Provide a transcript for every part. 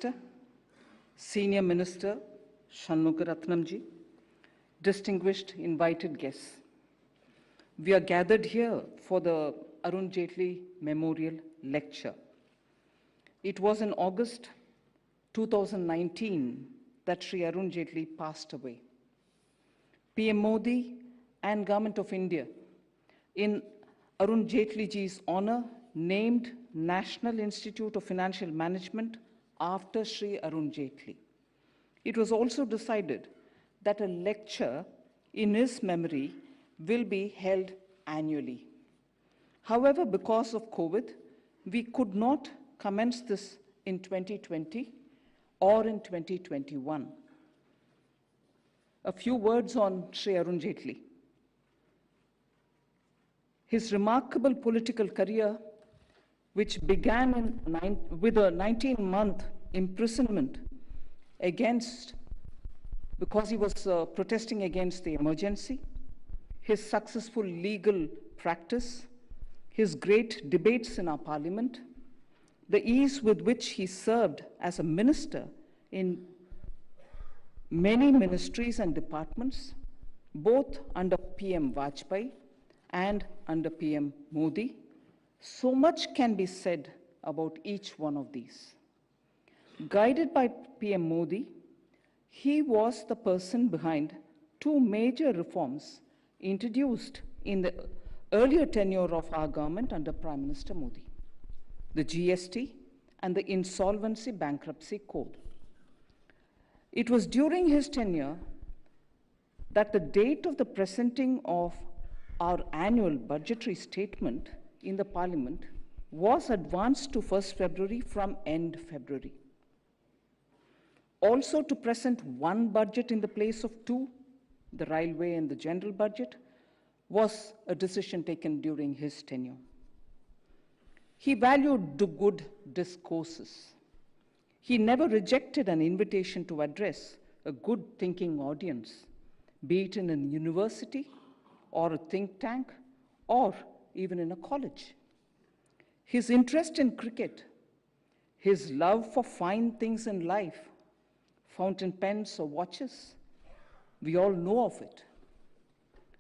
Minister, Senior Minister Shanmugaratnamji, distinguished invited guests. We are gathered here for the Arun Jaitley Memorial Lecture. It was in August 2019 that Shri Arun Jaitley passed away. PM Modi and Government of India, in Arun Jaitley ji's honor, named National Institute of Financial Management after Shri Arun Jaitley. It was also decided that a lecture in his memory will be held annually. However, because of COVID, we could not commence this in 2020 or in 2021. A few words on Shri Arun Jaitley. His remarkable political career, which began with a 19-month imprisonment because he was protesting against the emergency, his successful legal practice, his great debates in our parliament, the ease with which he served as a minister in many ministries and departments, both under PM Vajpayee and under PM Modi. So much can be said about each one of these. Guided by PM Modi, he was the person behind two major reforms introduced in the earlier tenure of our government under Prime Minister Modi, the GST and the Insolvency Bankruptcy Code. It was during his tenure that the date of the presenting of our annual budgetary statement in the Parliament was advanced to 1st February from end February. Also, to present one budget in the place of two, the railway and the general budget, was a decision taken during his tenure. He valued the good discourses. He never rejected an invitation to address a good thinking audience, be it in a university or a think tank or even in a college. His interest in cricket, his love for fine things in life, fountain pens or watches, we all know of it.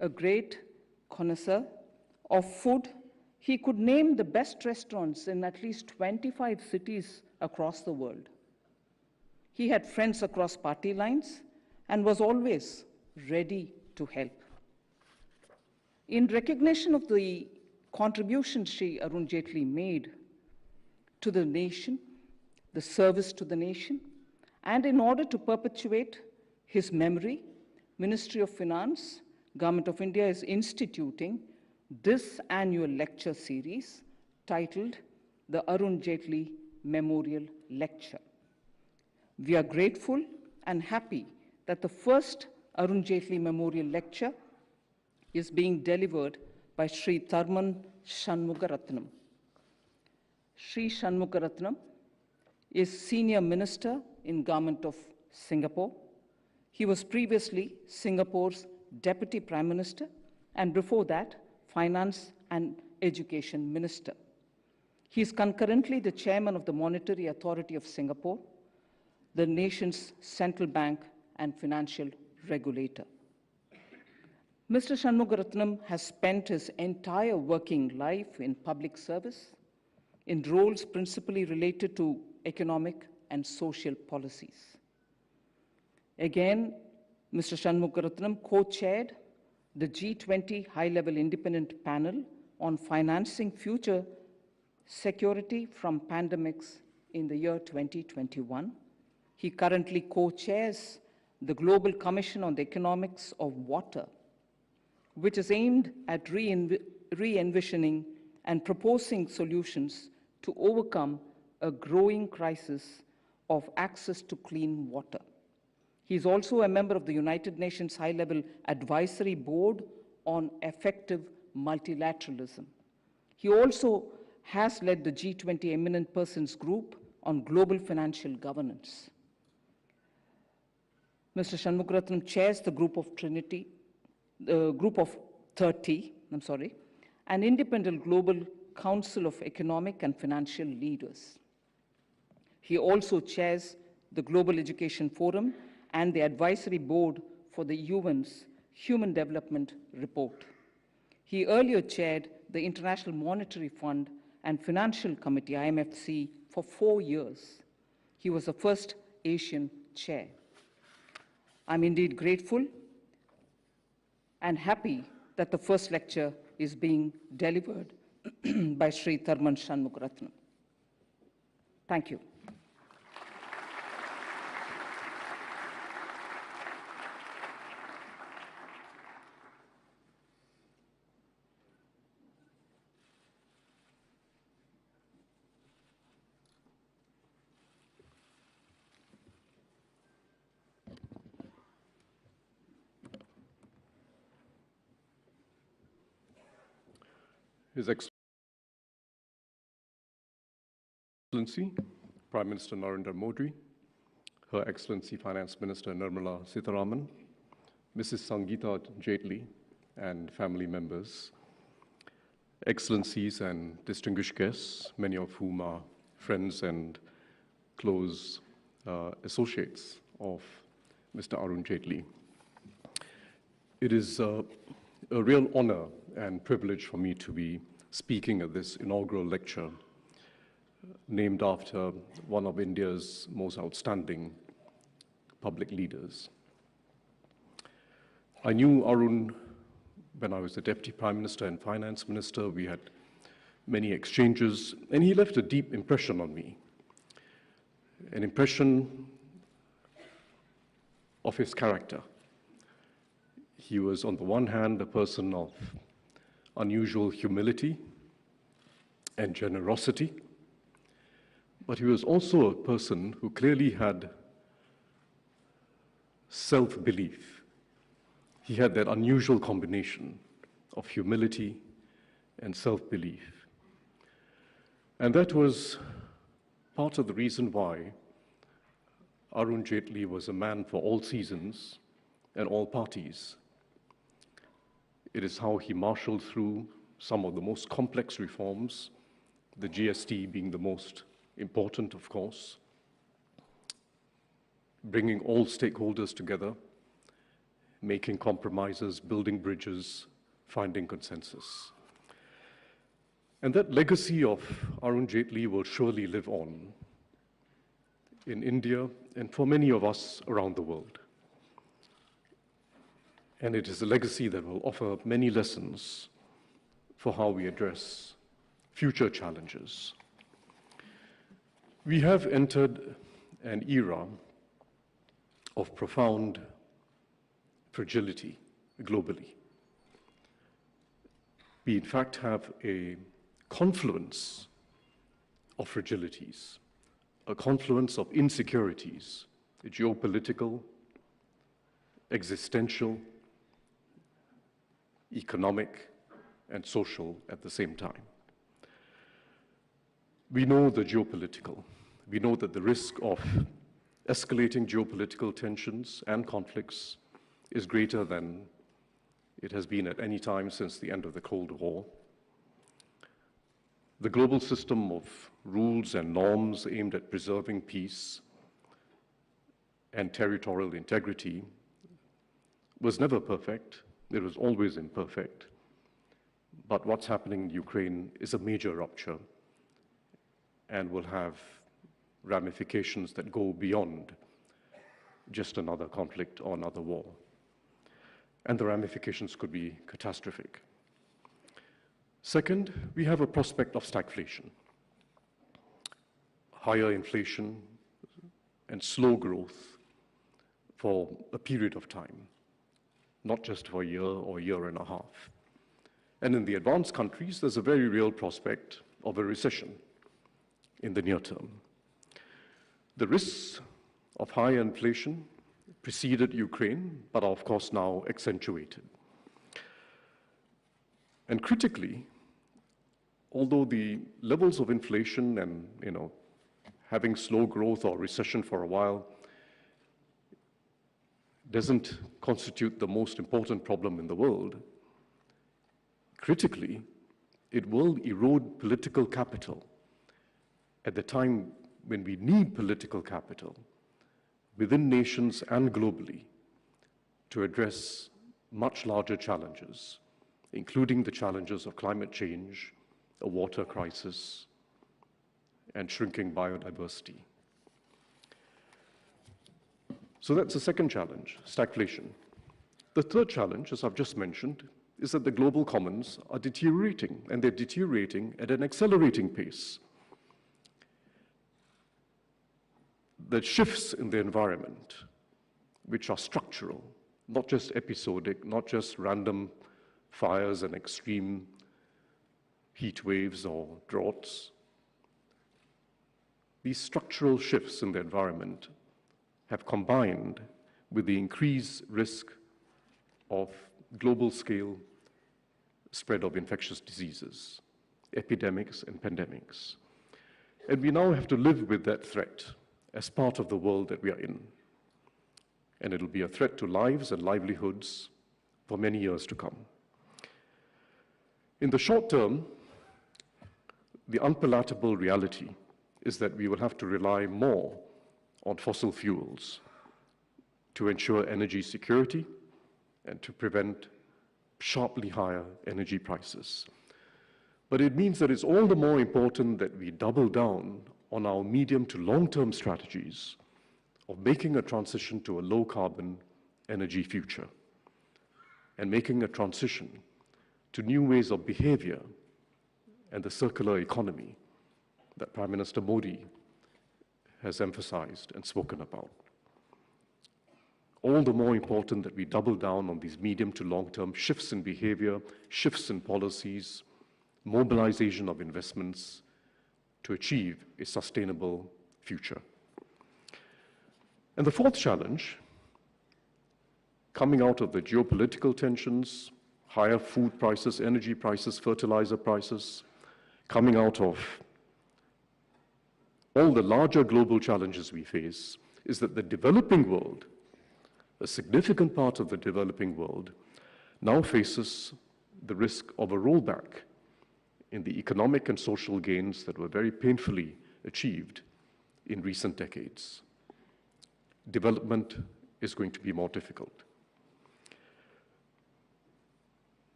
A great connoisseur of food, he could name the best restaurants in at least 25 cities across the world. He had friends across party lines and was always ready to help. In recognition of the contribution Shri Arun Jaitley made to the nation, the service to the nation, and in order to perpetuate his memory, Ministry of Finance, Government of India is instituting this annual lecture series titled the Arun Jaitley Memorial Lecture. We are grateful and happy that the first Arun Jaitley Memorial Lecture is being delivered by Shri Tharman Shanmugaratnam. Shri Shanmugaratnam is Senior Minister in Government of Singapore. He was previously Singapore's Deputy Prime Minister and before that, Finance and Education Minister. He is concurrently the Chairman of the Monetary Authority of Singapore, the nation's central bank and financial regulator. Mr. Shanmugaratnam has spent his entire working life in public service, in roles principally related to economic and social policies. Again, Mr. Shanmugaratnam co-chaired the G20 High-Level Independent Panel on Financing Future Security from Pandemics in the year 2021. He currently co-chairs the Global Commission on the Economics of Water, which is aimed at re-envisioning and proposing solutions to overcome a growing crisis of access to clean water. He is also a member of the United Nations High-Level Advisory Board on Effective Multilateralism. He also has led the G20 Eminent Persons Group on Global Financial Governance. Mr. Shanmugaratnam chairs the Group of 30, an independent global council of economic and financial leaders. He also chairs the Global Education Forum and the Advisory Board for the UN's Human Development Report. He earlier chaired the International Monetary Fund and Financial Committee, IMFC, for 4 years. He was the first Asian chair. I'm indeed grateful and happy that the first lecture is being delivered by Shri Tharman Shanmugaratnam. Thank you. His Excellency, Prime Minister Narendra Modi, Her Excellency Finance Minister Nirmala Sitharaman, Mrs. Sangeeta Jaitley, and family members, Excellencies and distinguished guests, many of whom are friends and close associates of Mr. Arun Jaitley. It is a real honor and privilege for me to be speaking at this inaugural lecture named after one of India's most outstanding public leaders. I knew Arun when I was the Deputy Prime Minister and Finance Minister. We had many exchanges, and he left a deep impression on me, an impression of his character. He was, on the one hand, a person of unusual humility and generosity, but he was also a person who clearly had self-belief. He had that unusual combination of humility and self-belief. And that was part of the reason why Arun Jaitley was a man for all seasons and all parties. It is how he marshaled through some of the most complex reforms, the GST being the most important, of course, bringing all stakeholders together, making compromises, building bridges, finding consensus. And that legacy of Arun Jaitley will surely live on in India and for many of us around the world. And it is a legacy that will offer many lessons for how we address future challenges. We have entered an era of profound fragility globally. We, in fact, have a confluence of fragilities, a confluence of insecurities, geopolitical, existential, economic, and social at the same time. We know the geopolitical. We know that the risk of escalating geopolitical tensions and conflicts is greater than it has been at any time since the end of the Cold War. The global system of rules and norms aimed at preserving peace and territorial integrity was never perfect. It was always imperfect. But what's happening in Ukraine is a major rupture and will have ramifications that go beyond just another conflict or another war. And the ramifications could be catastrophic. Second, we have a prospect of stagflation, higher inflation, and slow growth for a period of time, not just for a year or a year and a half. And in the advanced countries, there's a very real prospect of a recession in the near term. The risks of high inflation preceded Ukraine, but are of course now accentuated. And critically, although the levels of inflation and having slow growth or recession for a while doesn't constitute the most important problem in the world, critically, it will erode political capital at the time when we need political capital within nations and globally to address much larger challenges, including the challenges of climate change, a water crisis, and shrinking biodiversity. So that's the second challenge, stagflation. The third challenge, as I've just mentioned, is that the global commons are deteriorating, and they're deteriorating at an accelerating pace. The shifts in the environment, which are structural, not just episodic, not just random fires and extreme heat waves or droughts. These structural shifts in the environment have combined with the increased risk of global scale spread of infectious diseases, epidemics and pandemics. And we now have to live with that threat as part of the world that we are in. And it'll be a threat to lives and livelihoods for many years to come. In the short term, the unpalatable reality is that we will have to rely more on fossil fuels to ensure energy security and to prevent sharply higher energy prices. But it means that it's all the more important that we double down on our medium to long-term strategies of making a transition to a low-carbon energy future and making a transition to new ways of behavior and the circular economy that Prime Minister Modi has emphasized and spoken about. All the more important that we double down on these medium to long-term shifts in behavior, shifts in policies, mobilization of investments to achieve a sustainable future. And the fourth challenge, coming out of the geopolitical tensions, higher food prices, energy prices, fertilizer prices, coming out of all the larger global challenges we face, is that the developing world, a significant part of the developing world, now faces the risk of a rollback in the economic and social gains that were very painfully achieved in recent decades. Development is going to be more difficult.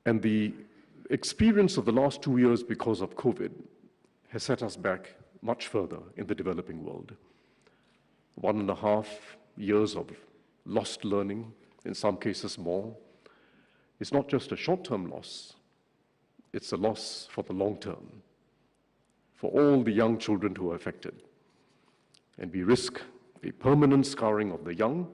And the experience of the last 2 years because of COVID has set us back much further in the developing world. 1.5 years of lost learning, in some cases more. It's not just a short-term loss, it's a loss for the long term, for all the young children who are affected. And we risk a permanent scarring of the young,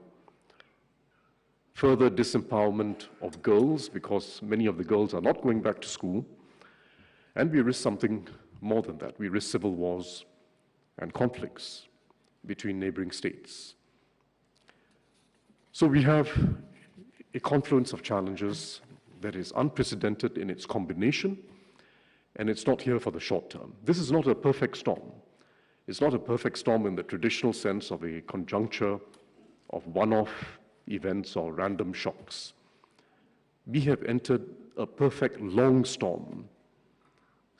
further disempowerment of girls, because many of the girls are not going back to school, and we risk something more than that. We risk civil wars and conflicts between neighboring states. So we have a confluence of challenges that is unprecedented in its combination, and it's not here for the short term. This is not a perfect storm. It's not a perfect storm in the traditional sense of a conjuncture of one-off events or random shocks. We have entered a perfect long storm,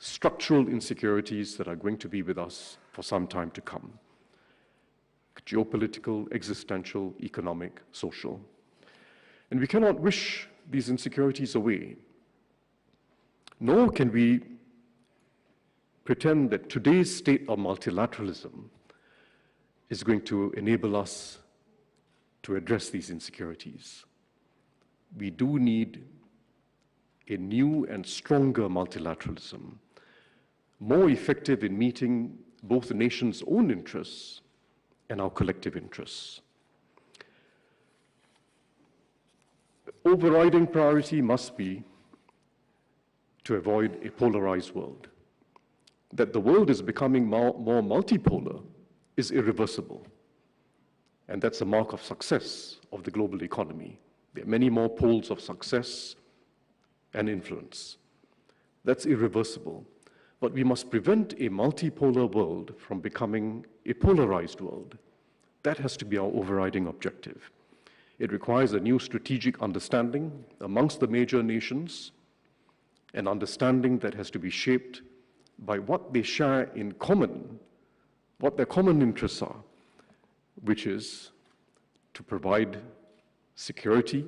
structural insecurities that are going to be with us for some time to come. Geopolitical, existential, economic, social. And we cannot wish these insecurities away, nor can we pretend that today's state of multilateralism is going to enable us to address these insecurities. We do need a new and stronger multilateralism, more effective in meeting both the nation's own interests and our collective interests. Overriding priority must be to avoid a polarized world. That the world is becoming more multipolar is irreversible. And that's a mark of success of the global economy. There are many more poles of success and influence. That's irreversible. But we must prevent a multipolar world from becoming a polarized world. That has to be our overriding objective. It requires a new strategic understanding amongst the major nations, an understanding that has to be shaped by what they share in common what their common interests are, which is to provide security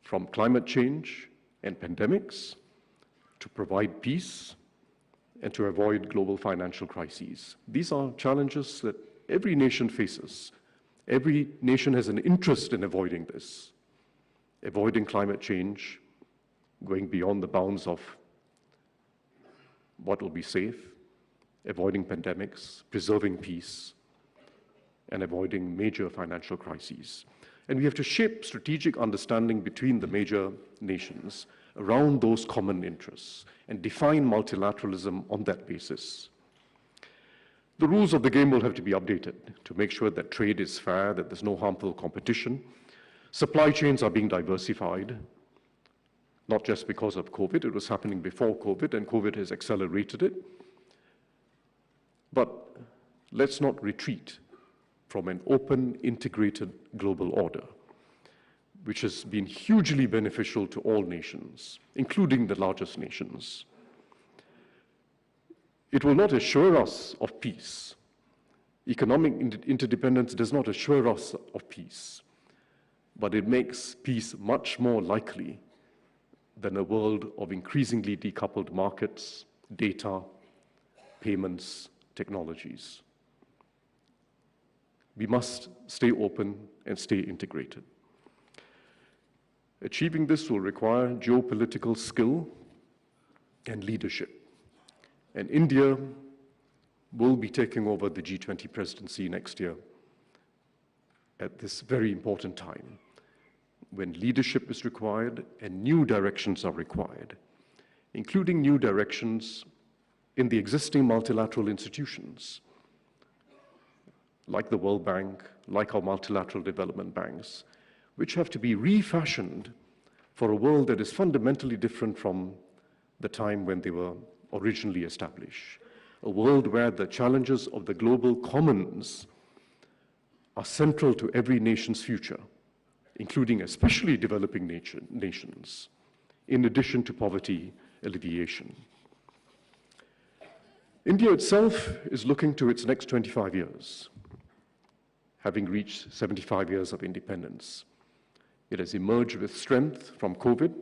from climate change and pandemics, to provide peace, and to avoid global financial crises. These are challenges that every nation faces. Every nation has an interest in avoiding this, avoiding climate change, going beyond the bounds of what will be safe, avoiding pandemics, preserving peace, and avoiding major financial crises. And we have to shape strategic understanding between the major nations around those common interests and define multilateralism on that basis. The rules of the game will have to be updated to make sure that trade is fair, that there's no harmful competition. Supply chains are being diversified, not just because of COVID. It was happening before COVID, and COVID has accelerated it. But let's not retreat from an open, integrated global order, which has been hugely beneficial to all nations, including the largest nations. It will not assure us of peace. Economic interdependence does not assure us of peace, but it makes peace much more likely than a world of increasingly decoupled markets, data, payments, technologies. We must stay open and stay integrated. Achieving this will require geopolitical skill and leadership. And India will be taking over the G20 presidency next year at this very important time, when leadership is required and new directions are required, including new directions in the existing multilateral institutions, like the World Bank, like our multilateral development banks, which have to be refashioned for a world that is fundamentally different from the time when they were originally established. A world where the challenges of the global commons are central to every nation's future, including especially developing nations, in addition to poverty alleviation. India itself is looking to its next 25 years, having reached 75 years of independence. It has emerged with strength from COVID,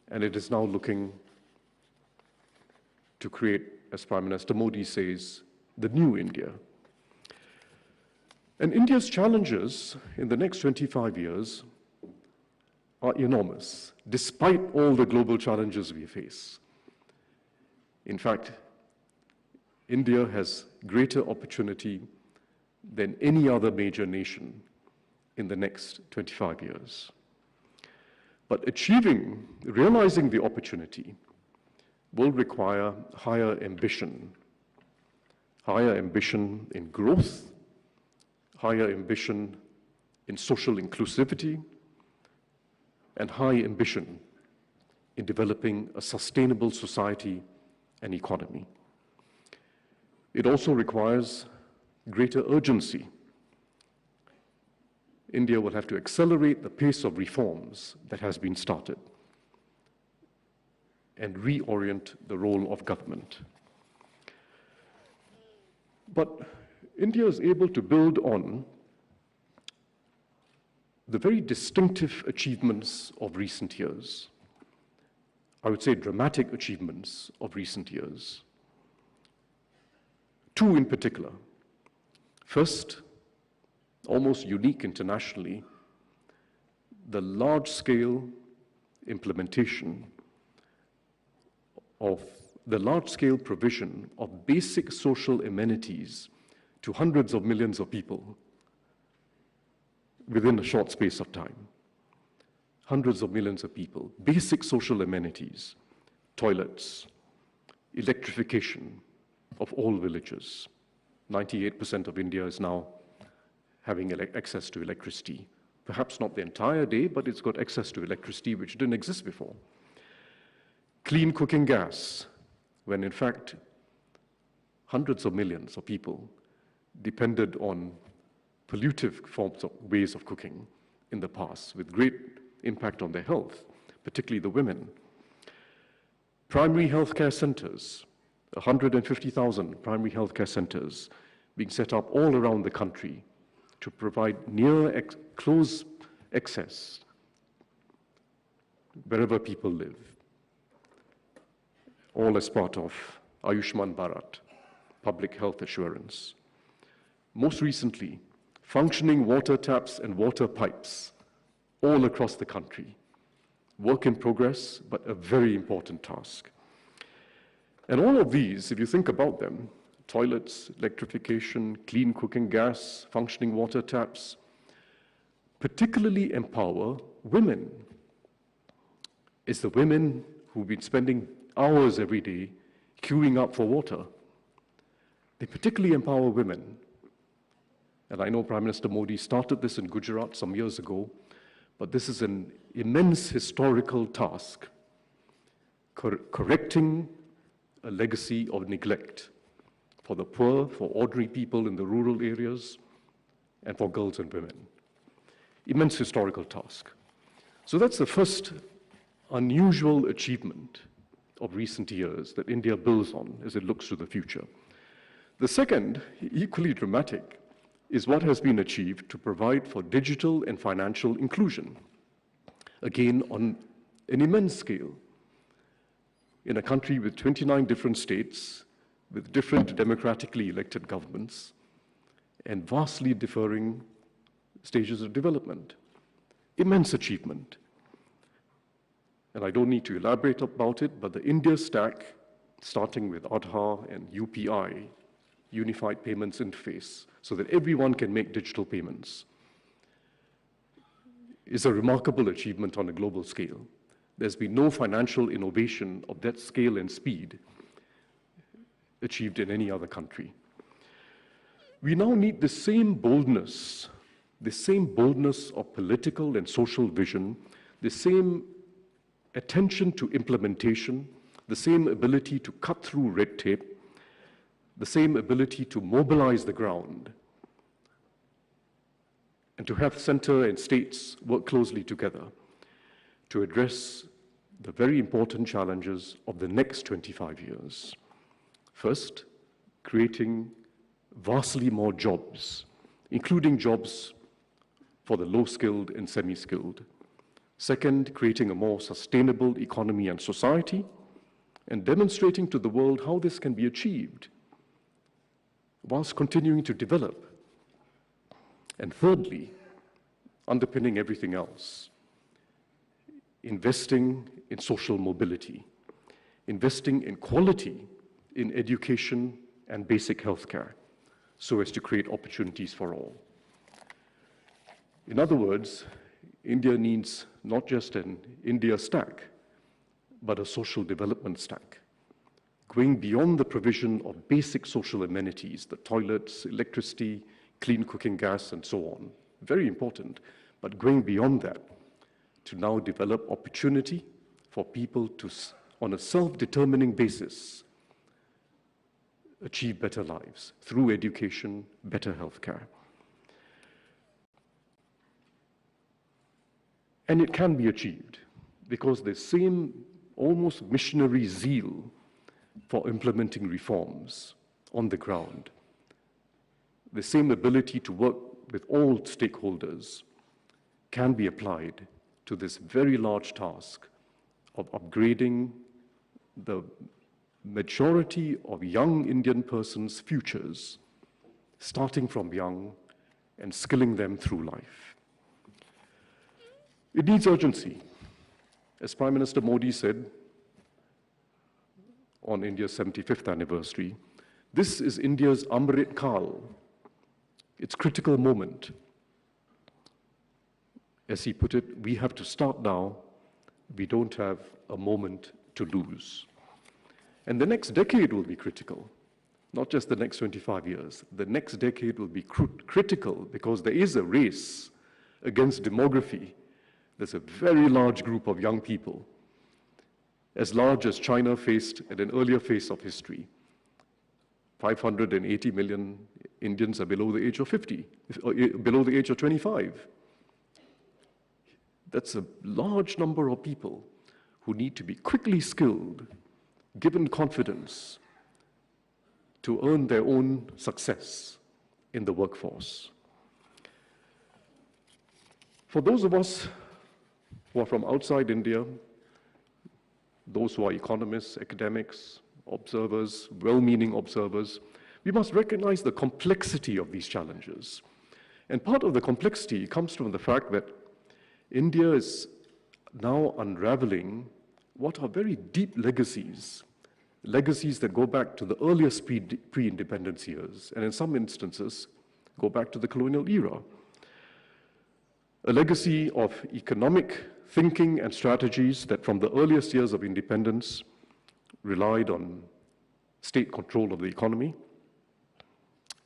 and it is now looking to create, as Prime Minister Modi says, the new India. And India's challenges in the next 25 years are enormous, despite all the global challenges we face. In fact, India has greater opportunity than any other major nation in the next 25 years. But realizing the opportunity will require higher ambition in growth, higher ambition in social inclusivity, and high ambition in developing a sustainable society and economy. It also requires greater urgency. India will have to accelerate the pace of reforms that has been started and reorient the role of government. But India is able to build on the very distinctive achievements of recent years. I would say dramatic achievements of recent years. Two in particular. First, almost unique internationally, the large-scale implementation of the large-scale provision of basic social amenities to hundreds of millions of people within a short space of time. Hundreds of millions of people, basic social amenities, toilets, electrification of all villages. 98% of India is now having access to electricity. Perhaps not the entire day, but it's got access to electricity which didn't exist before. Clean cooking gas, when in fact hundreds of millions of people depended on pollutive forms of ways of cooking in the past, with great impact on their health, particularly the women. Primary healthcare centers, 150,000 primary healthcare centers being set up all around the country to provide near close access wherever people live, all as part of Ayushman Bharat, public health assurance. Most recently, functioning water taps and water pipes all across the country. Work in progress, but a very important task. And all of these, if you think about them, toilets, electrification, clean cooking gas, functioning water taps, particularly empower women. It's the women who've been spending hours every day queuing up for water. They particularly empower women. And I know Prime Minister Modi started this in Gujarat some years ago, but this is an immense historical task, correcting a legacy of neglect for the poor, for ordinary people in the rural areas, and for girls and women. Immense historical task. So that's the first unusual achievement of recent years that India builds on as it looks to the future. The second, equally dramatic, is what has been achieved to provide for digital and financial inclusion, again on an immense scale. In a country with 29 different states, with different democratically elected governments, and vastly differing stages of development. Immense achievement. And I don't need to elaborate about it, but the India stack, starting with Aadhaar and UPI, Unified Payments Interface, so that everyone can make digital payments, is a remarkable achievement on a global scale. There's been no financial innovation of that scale and speed achieved in any other country. We now need the same boldness of political and social vision, the same attention to implementation, the same ability to cut through red tape, the same ability to mobilize the ground, and to have center and states work closely together to address the very important challenges of the next 25 years. First, creating vastly more jobs, including jobs for the low-skilled and semi-skilled. Second, creating a more sustainable economy and society, and demonstrating to the world how this can be achieved whilst continuing to develop. And thirdly, underpinning everything else, investing in social mobility, investing in quality in education and basic healthcare, so as to create opportunities for all. In other words, India needs not just an India stack, but a social development stack, going beyond the provision of basic social amenities, the toilets, electricity, clean cooking gas, and so on. Very important, but going beyond that to now develop opportunity for people to, on a self-determining basis, achieve better lives through education, better healthcare. And it can be achieved because the same almost missionary zeal for implementing reforms on the ground, the same ability to work with all stakeholders can be applied to this very large task of upgrading the majority of young Indian persons' futures, starting from young and skilling them through life. It needs urgency. As Prime Minister Modi said on India's 75th anniversary, this is India's Amrit Kal, its critical moment. As he put it, we have to start now. We don't have a moment to lose. And the next decade will be critical, not just the next 25 years. The next decade will be critical because there is a race against demography. There's a very large group of young people, as large as China faced at an earlier phase of history. 580 million Indians are below the age of 50, below the age of 25. That's a large number of people who need to be quickly skilled, given confidence to earn their own success in the workforce. For those of us who are from outside India, those who are economists, academics, observers, well-meaning observers, we must recognize the complexity of these challenges. And part of the complexity comes from the fact that India is now unraveling what are very deep legacies that go back to the earliest pre-independence years, and in some instances, go back to the colonial era. A legacy of economic thinking and strategies that from the earliest years of independence relied on state control of the economy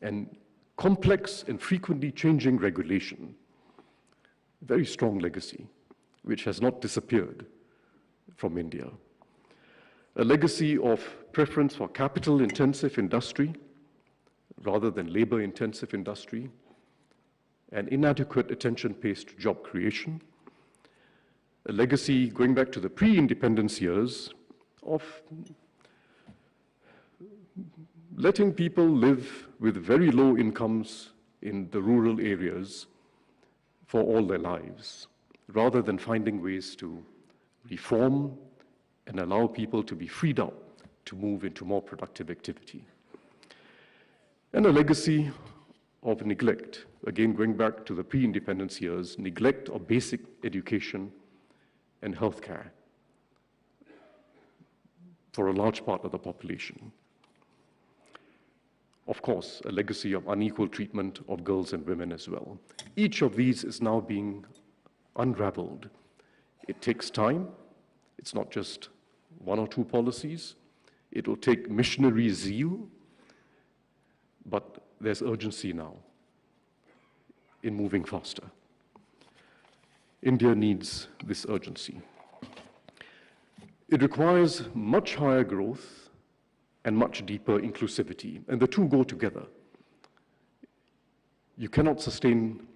and complex and frequently changing regulation. Very strong legacy, which has not disappeared from India. A legacy of preference for capital-intensive industry rather than labor-intensive industry, and inadequate attention pays to job creation. A legacy going back to the pre-independence years of letting people live with very low incomes in the rural areas for all their lives, rather than finding ways to reform and allow people to be freed up to move into more productive activity. And a legacy of neglect, again going back to the pre-independence years, neglect of basic education and healthcare for a large part of the population. Of course, a legacy of unequal treatment of girls and women as well. Each of these is now being unraveled. It takes time. It's not just one or two policies. It will take missionary zeal, but there's urgency now in moving faster. India needs this urgency. It requires much higher growth and much deeper inclusivity, and the two go together. You cannot sustain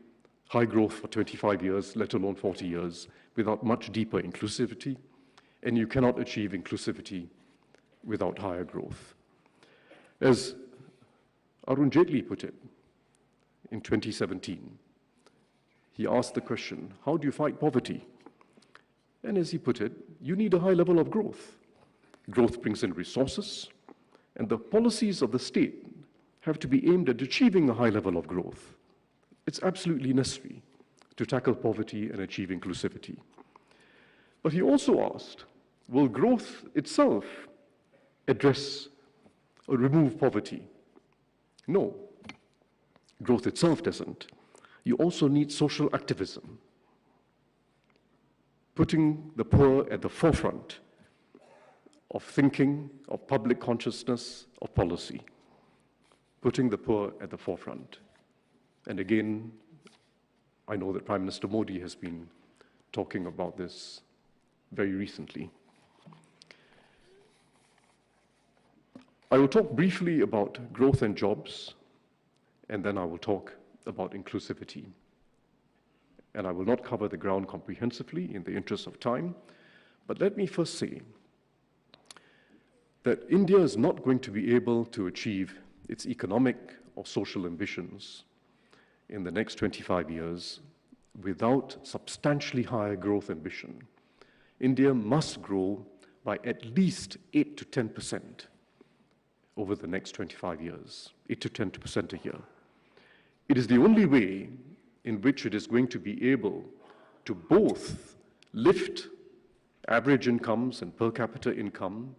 high growth for 25 years, let alone 40 years, without much deeper inclusivity, and you cannot achieve inclusivity without higher growth. As Arun Jaitley put it in 2017, he asked the question, how do you fight poverty? And as he put it, you need a high level of growth. Growth brings in resources, and the policies of the state have to be aimed at achieving a high level of growth. It's absolutely necessary to tackle poverty and achieve inclusivity. But he also asked, will growth itself address or remove poverty? No, growth itself doesn't. You also need social activism, putting the poor at the forefront of thinking, of public consciousness, of policy, putting the poor at the forefront. And again, I know that Prime Minister Modi has been talking about this very recently. I will talk briefly about growth and jobs, and then I will talk about inclusivity. And I will not cover the ground comprehensively in the interest of time, but let me first say that India is not going to be able to achieve its economic or social ambitions in the next 25 years without substantially higher growth ambition. India must grow by at least 8 to 10% over the next 25 years, 8 to 10% a year. It is the only way in which it is going to be able to both lift average incomes and per capita income,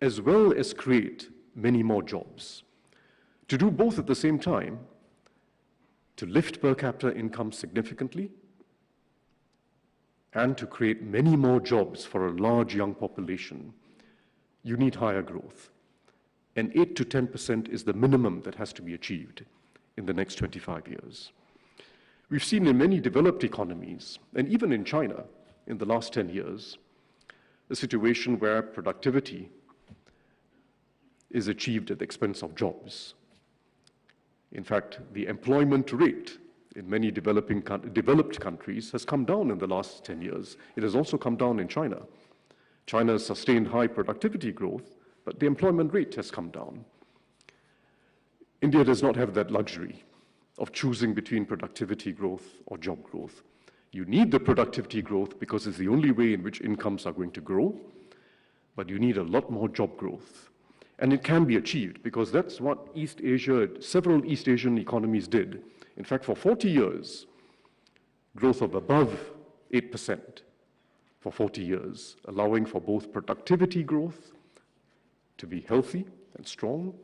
as well as create many more jobs. To do both at the same time, to lift per capita income significantly, and to create many more jobs for a large young population, you need higher growth. And 8 to 10% is the minimum that has to be achieved in the next 25 years. We've seen in many developed economies, and even in China in the last 10 years, a situation where productivity is achieved at the expense of jobs. In fact, the employment rate in many developed countries has come down in the last 10 years. It has also come down in China. China has sustained high productivity growth, but the employment rate has come down. India does not have that luxury. of choosing between productivity growth or job growth. You need the productivity growth because it's the only way in which incomes are going to grow, but you need a lot more job growth. And it can be achieved because that's what East Asia, several East Asian economies did. In fact, for 40 years, growth of above 8% for 40 years, allowing for both productivity growth to be healthy and strong,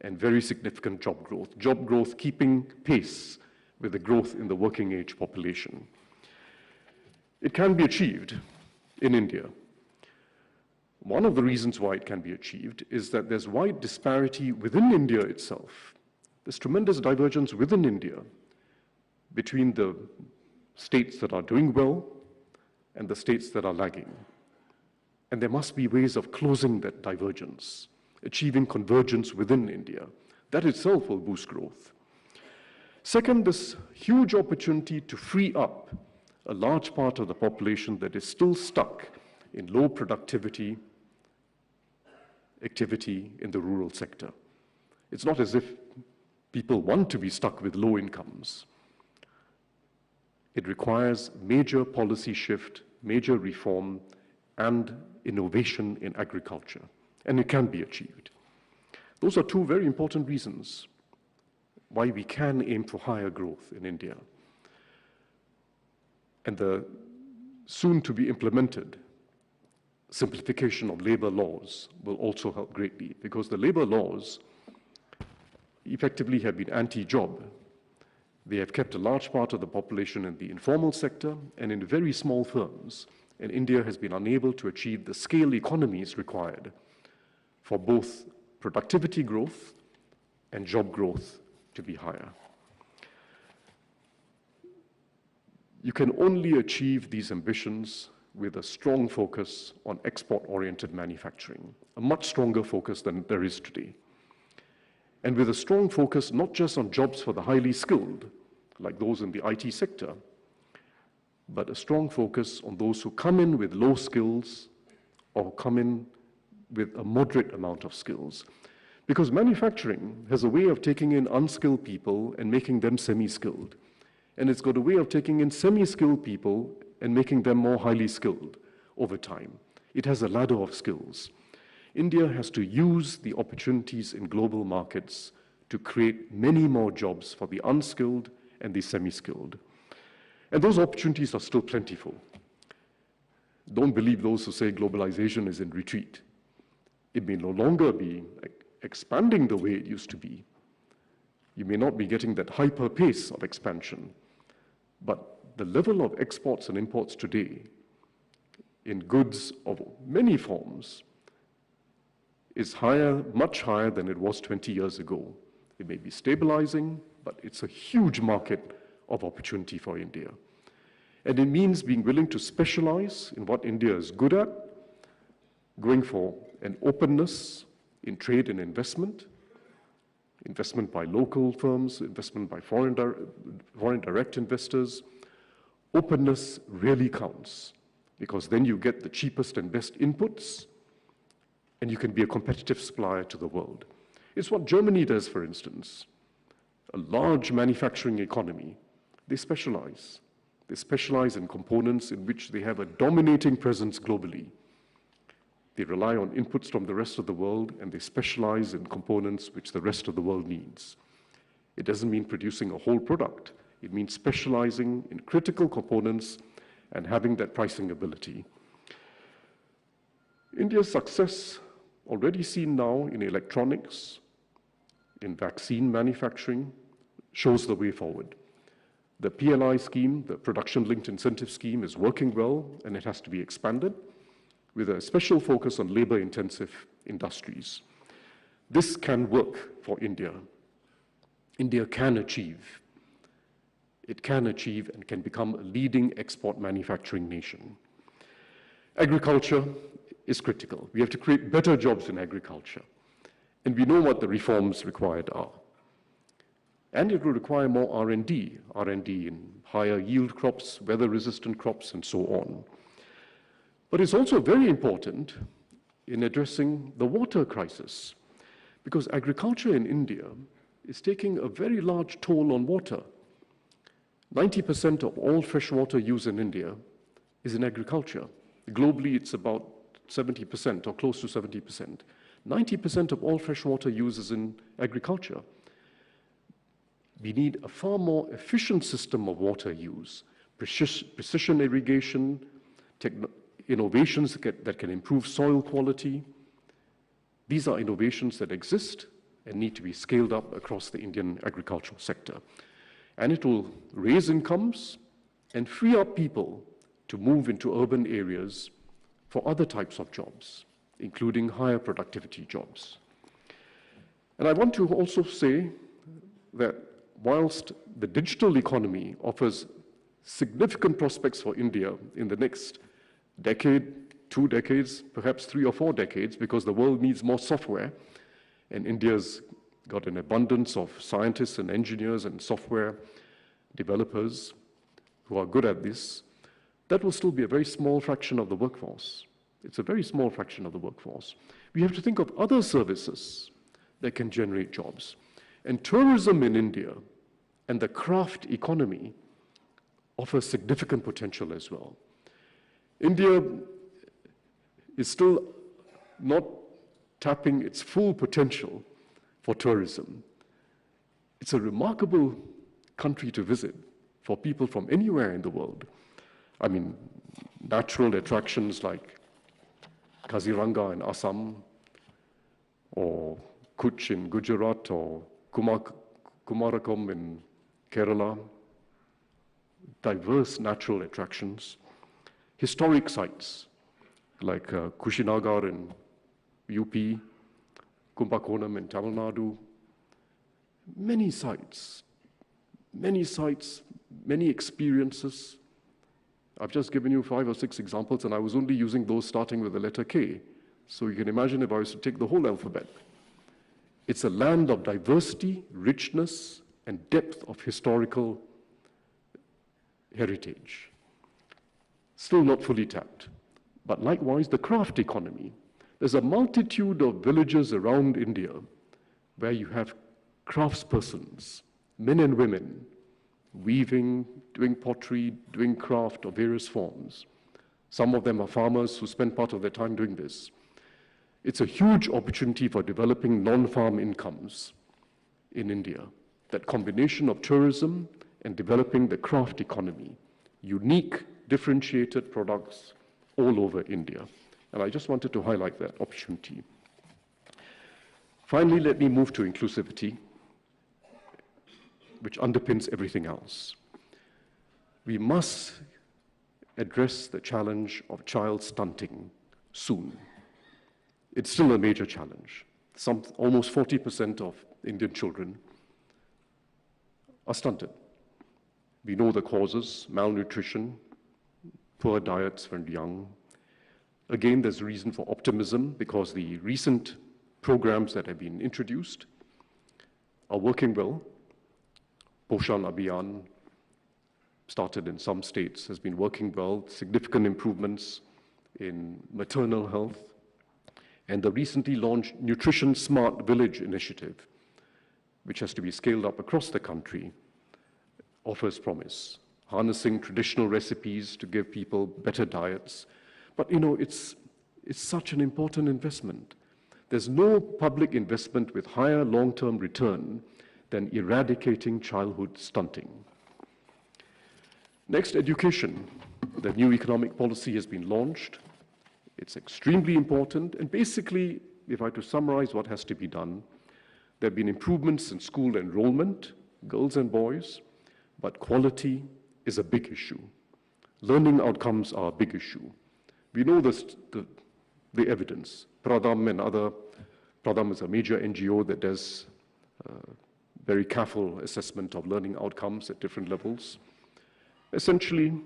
and very significant job growth keeping pace with the growth in the working age population. It can be achieved in India. One of the reasons why it can be achieved is that there's wide disparity within India itself. There's tremendous divergence within India between the states that are doing well and the states that are lagging. And there must be ways of closing that divergence, achieving convergence within India. That itself will boost growth. Second, this huge opportunity to free up a large part of the population that is still stuck in low productivity activity in the rural sector. It's not as if people want to be stuck with low incomes. It requires major policy shift, major reform, and innovation in agriculture, and it can be achieved. Those are two very important reasons why we can aim for higher growth in India. And the soon-to-be implemented simplification of labor laws will also help greatly, because the labor laws effectively have been anti-job. They have kept a large part of the population in the informal sector and in very small firms, and India has been unable to achieve the scale economies required for both productivity growth and job growth to be higher. You can only achieve these ambitions with a strong focus on export-oriented manufacturing, a much stronger focus than there is today. And with a strong focus not just on jobs for the highly skilled, like those in the IT sector, but a strong focus on those who come in with low skills or come in with a moderate amount of skills. Because manufacturing has a way of taking in unskilled people and making them semi-skilled. And it's got a way of taking in semi-skilled people and making them more highly skilled over time. It has a ladder of skills. India has to use the opportunities in global markets to create many more jobs for the unskilled and the semi-skilled. And those opportunities are still plentiful. Don't believe those who say globalization is in retreat. It may no longer be expanding the way it used to be. You may not be getting that hyper pace of expansion, but the level of exports and imports today in goods of many forms is higher, much higher than it was 20 years ago. It may be stabilizing, but it's a huge market of opportunity for India. And it means being willing to specialize in what India is good at, going for an openness in trade and investment by local firms, investment by foreign direct investors. Openness really counts, because then you get the cheapest and best inputs, and you can be a competitive supplier to the world. It's what Germany does, for instance. A large manufacturing economy. They specialize. They specialize in components in which they have a dominating presence globally. They rely on inputs from the rest of the world, and they specialize in components which the rest of the world needs. It doesn't mean producing a whole product. It means specializing in critical components and having that pricing ability. India's success, already seen now in electronics, in vaccine manufacturing, shows the way forward. The PLI scheme, the Production-Linked Incentive Scheme, is working well, and it has to be expanded with a special focus on labor-intensive industries. This can work for India. India can achieve. It can achieve and can become a leading export manufacturing nation. Agriculture is critical. We have to create better jobs in agriculture. And we know what the reforms required are. And it will require more R&D in higher yield crops, weather-resistant crops, and so on. But it's also very important in addressing the water crisis, because agriculture in India is taking a very large toll on water. 90% of all fresh water used in India is in agriculture. Globally, it's about 70% or close to 70%. 90% of all fresh water use is in agriculture. We need a far more efficient system of water use, precision irrigation, innovations that can improve soil quality. These are innovations that exist and need to be scaled up across the Indian agricultural sector. And it will raise incomes and free up people to move into urban areas for other types of jobs, including higher productivity jobs. And I want to also say that whilst the digital economy offers significant prospects for India in the next decade, 2 decades, perhaps 3 or 4 decades, because the world needs more software, and India's got an abundance of scientists and engineers and software developers who are good at this, that will still be a very small fraction of the workforce. It's a very small fraction of the workforce. We have to think of other services that can generate jobs. And tourism in India and the craft economy offer significant potential as well. India is still not tapping its full potential for tourism. It's a remarkable country to visit for people from anywhere in the world. I mean, natural attractions like Kaziranga in Assam, or Kutch in Gujarat, or Kumarakom in Kerala, diverse natural attractions, historic sites like Kushinagar in UP, Kumbakonam in Tamil Nadu, many sites, many experiences. I've just given you 5 or 6 examples, and I was only using those starting with the letter K. So you can imagine if I was to take the whole alphabet. It's a land of diversity, richness, and depth of historical heritage. Still not fully tapped. But likewise, the craft economy. There's a multitude of villages around India where you have craftspersons, men and women, weaving, doing pottery, doing craft of various forms. Some of them are farmers who spend part of their time doing this. It's a huge opportunity for developing non-farm incomes in India. That combination of tourism and developing the craft economy, unique, differentiated products all over India. And I just wanted to highlight that opportunity. Finally, let me move to inclusivity, which underpins everything else. We must address the challenge of child stunting soon. It's still a major challenge. Almost 40% of Indian children are stunted. We know the causes: malnutrition, poor diets when young. Again, there's reason for optimism because the recent programs that have been introduced are working well. Poshan Abhiyan, started in some states, has been working well. Significant improvements in maternal health. And the recently launched Nutrition Smart Village initiative, which has to be scaled up across the country, offers promise, harnessing traditional recipes to give people better diets. But it's such an important investment. There's no public investment with higher long-term return than eradicating childhood stunting. Next, education. The new economic policy has been launched. It's extremely important, and basically, if I had to summarize what has to be done, there have been improvements in school enrollment, girls and boys, but quality is a big issue. Learning outcomes are a big issue. We know the evidence. Pradham is a major NGO that does very careful assessment of learning outcomes at different levels. Essentially,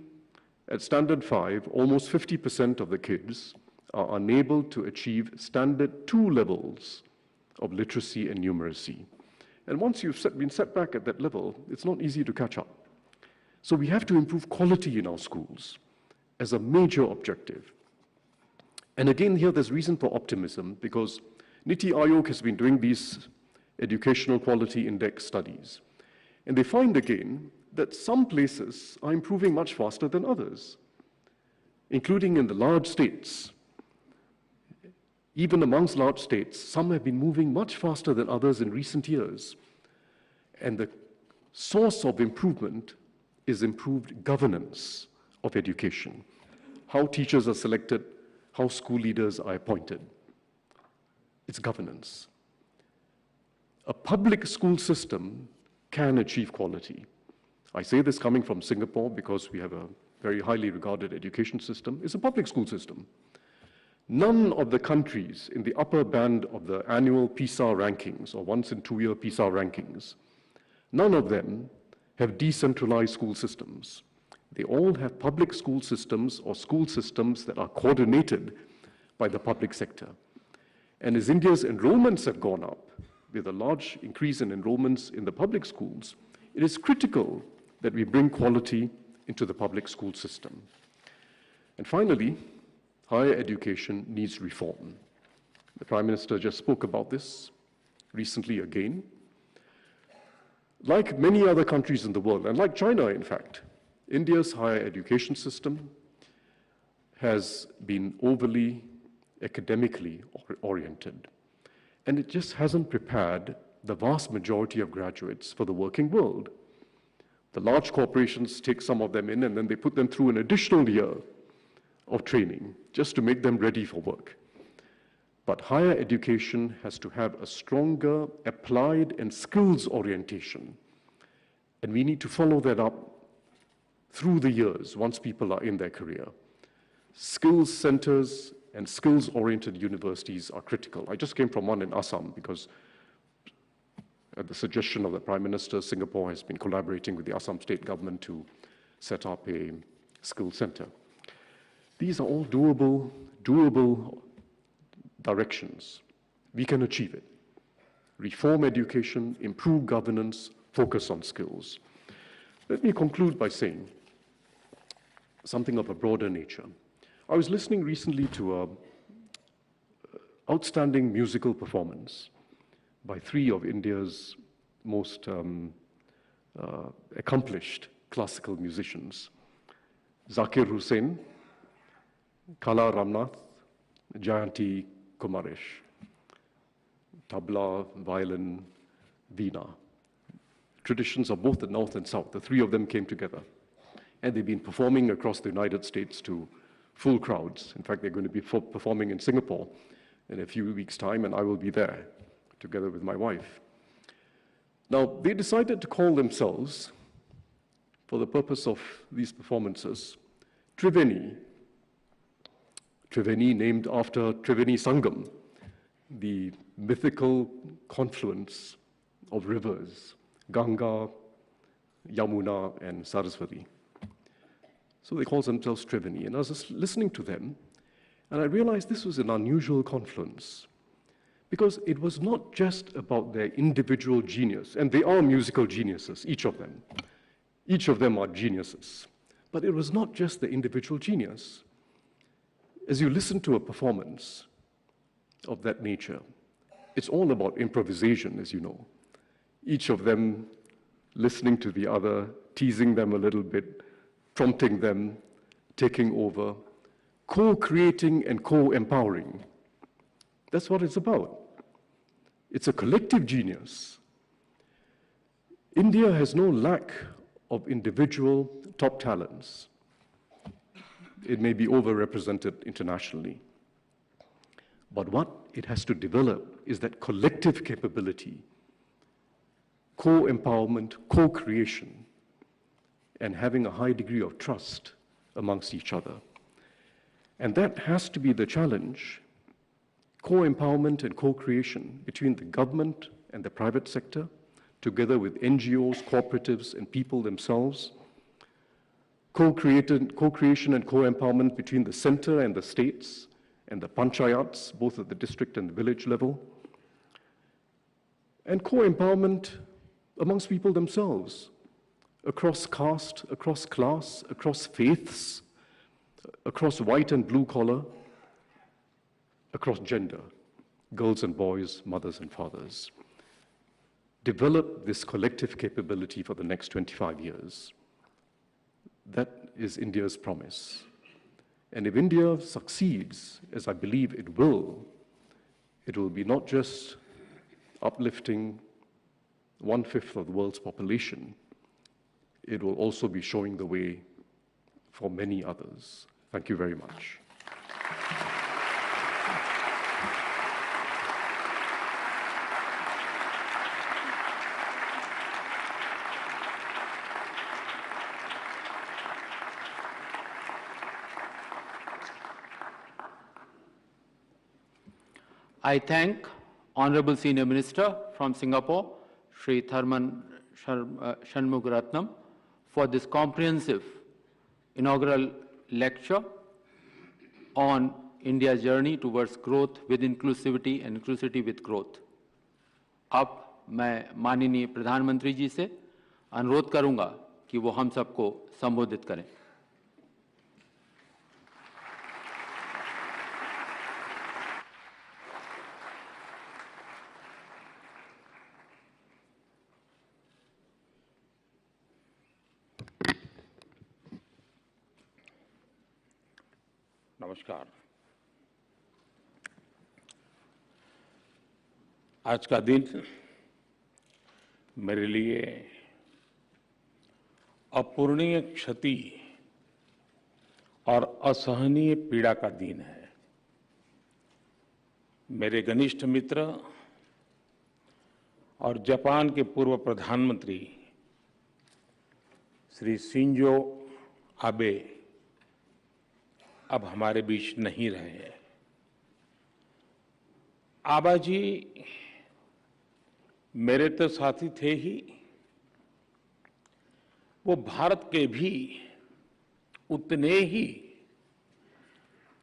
at Standard 5, almost 50% of the kids are unable to achieve Standard 2 levels of literacy and numeracy. And once you've been set back at that level, it's not easy to catch up. So we have to improve quality in our schools as a major objective. And again, here there's reason for optimism because Niti Aayog has been doing these educational quality index studies. And they find again that some places are improving much faster than others, including in the large states. Even amongst large states, some have been moving much faster than others in recent years. And the source of improvement is improved governance of education, how teachers are selected, how school leaders are appointed. It's governance. A public school system can achieve quality. I say this coming from Singapore because we have a very highly regarded education system. It's a public school system. None of the countries in the upper band of the annual PISA rankings, or once in 2 year PISA rankings, none of them have decentralized school systems. They all have public school systems or school systems that are coordinated by the public sector. And as India's enrollments have gone up, with a large increase in enrollments in the public schools, it is critical that we bring quality into the public school system. And finally, higher education needs reform. The Prime Minister just spoke about this recently again. Like many other countries in the world, and like China, in fact, India's higher education system has been overly academically oriented. And it just hasn't prepared the vast majority of graduates for the working world. The large corporations take some of them in and then they put them through an additional year of training just to make them ready for work. But higher education has to have a stronger applied and skills orientation. And we need to follow that up through the years once people are in their career. Skills centers and skills-oriented universities are critical. I just came from one in Assam because at the suggestion of the Prime Minister, Singapore has been collaborating with the Assam state government to set up a skills center. These are all doable directions. We can achieve it. Reform education, improve governance, focus on skills. Let me conclude by saying something of a broader nature. I was listening recently to an outstanding musical performance by 3 of India's most accomplished classical musicians, Zakir Hussain, Kala Ramnath, Jayanti Kumaresh, tabla, violin, veena. Traditions of both the North and South. The 3 of them came together. And they've been performing across the United States to full crowds. In fact, they're going to be performing in Singapore in a few weeks' time, and I will be there together with my wife. Now, they decided to call themselves, for the purpose of these performances, Triveni. Triveni named after Triveni Sangam, the mythical confluence of rivers, Ganga, Yamuna, and Saraswati. So they call themselves Triveni. And I was just listening to them, and I realized this was an unusual confluence, because it was not just about their individual genius, and they are musical geniuses, each of them. Each of them are geniuses. But it was not just the individual genius. As you listen to a performance of that nature, it's all about improvisation, as you know. Each of them listening to the other, teasing them a little bit, prompting them, taking over, co-creating and co-empowering. That's what it's about. It's a collective genius. India has no lack of individual top talents. It may be overrepresented internationally. But what it has to develop is that collective capability, co-empowerment, co-creation, and having a high degree of trust amongst each other. And that has to be the challenge, co-empowerment and co-creation between the government and the private sector, together with NGOs, cooperatives, and people themselves, co-creation and co-empowerment between the center and the states, and the panchayats, both at the district and the village level, and co-empowerment amongst people themselves, across caste, across class, across faiths, across white and blue collar, across gender, girls and boys, mothers and fathers. develop this collective capability for the next 25 years. That is India's promise. And if India succeeds, as I believe it will be not just uplifting 1/5 of the world's population, it will also be showing the way for many others. Thank you very much. I thank Honorable Senior Minister from Singapore, Shri Tharman Shanmugaratnam, for this comprehensive inaugural lecture on India's journey towards growth with inclusivity and inclusivity with growth. अब मैं माननीय प्रधानमंत्री जी से अनुरोध करूंगा कि वो हम सबको संबोधित करें। नमस्कार। आज का दिन मेरे लिए अपूरणीय क्षति और असहनीय पीड़ा का दिन है। मेरे घनिष्ठ मित्र और जापान के पूर्व प्रधानमंत्री श्री शिंजो आबे अब हमारे बीच नहीं रहे हैं। आबा जी मेरे तो साथी थे ही, वो भारत के भी उतने ही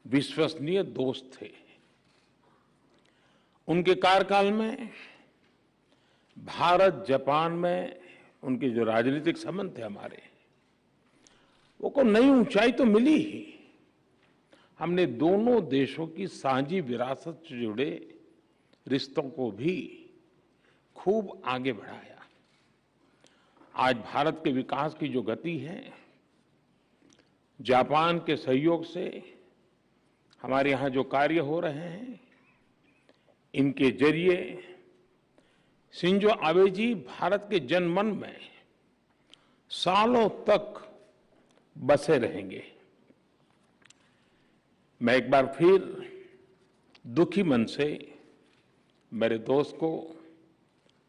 विश्वसनीय दोस्त थे। उनके कार्यकाल में भारत जापान में उनके जो राजनीतिक संबंध थे हमारे, वो को नई ऊंचाई तो मिली ही। हमने दोनों देशों की साझी विरासत से जुड़े रिश्तों को भी खूब आगे बढ़ाया। आज भारत के विकास की जो गति है, जापान के सहयोग से हमारे यहाँ जो कार्य हो रहे हैं, इनके जरिए शिंजो आबे जी भारत के जनमन में सालों तक बसे रहेंगे। मैं एक बार फिर दुखी मन से मेरे दोस्त को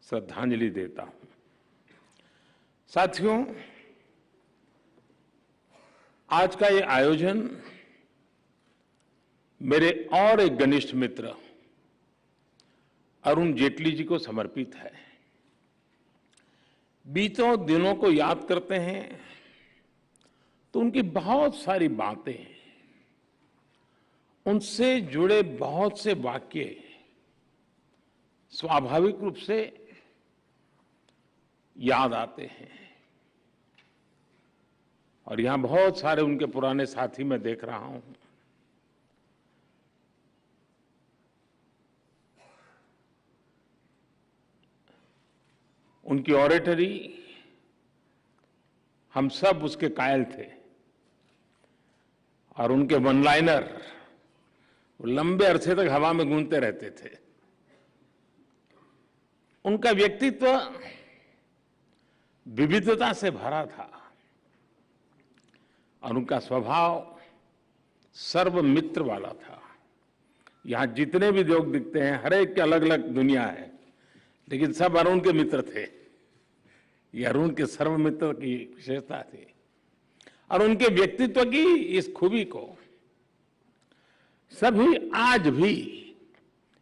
श्रद्धांजलि देता हूं। साथियों, आज का ये आयोजन मेरे और एक घनिष्ठ मित्र अरुण जेटली जी को समर्पित है। बीतों दिनों को याद करते हैं तो उनकी बहुत सारी बातें, उनसे जुड़े बहुत से वाक्य स्वाभाविक रूप से याद आते हैं। और यहां बहुत सारे उनके पुराने साथी मैं देख रहा हूं। उनकी ऑरेटरी, हम सब उसके कायल थे। और उनके वन लाइनर लंबे अरसे तक हवा में गूंजते रहते थे। उनका व्यक्तित्व विविधता से भरा था और उनका स्वभाव सर्वमित्र वाला था। यहां जितने भी लोग दिखते हैं, हर एक की अलग अलग दुनिया है, लेकिन सब अरुण के मित्र थे। ये अरुण के सर्वमित्र की विशेषता थी। और उनके व्यक्तित्व की इस खूबी को सभी आज भी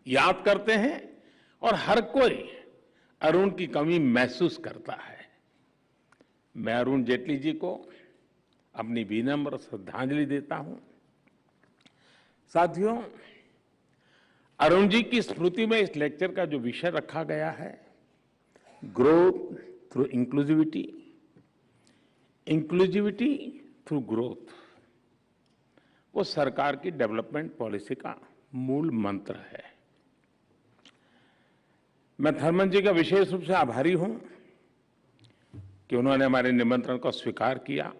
याद करते हैं और हर कोई अरुण की कमी महसूस करता है। मैं अरुण जेटली जी को अपनी विनम्र श्रद्धांजलि देता हूं। साथियों, अरुण जी की स्मृति में इस लेक्चर का जो विषय रखा गया है, growth through inclusivity, inclusivity through growth, वो सरकार की डेवलपमेंट पॉलिसी का मूल मंत्र है। मैं थर्मन जी का विशेष रूप से आभारी हूं कि उन्होंने हमारे निमंत्रण को स्वीकार किया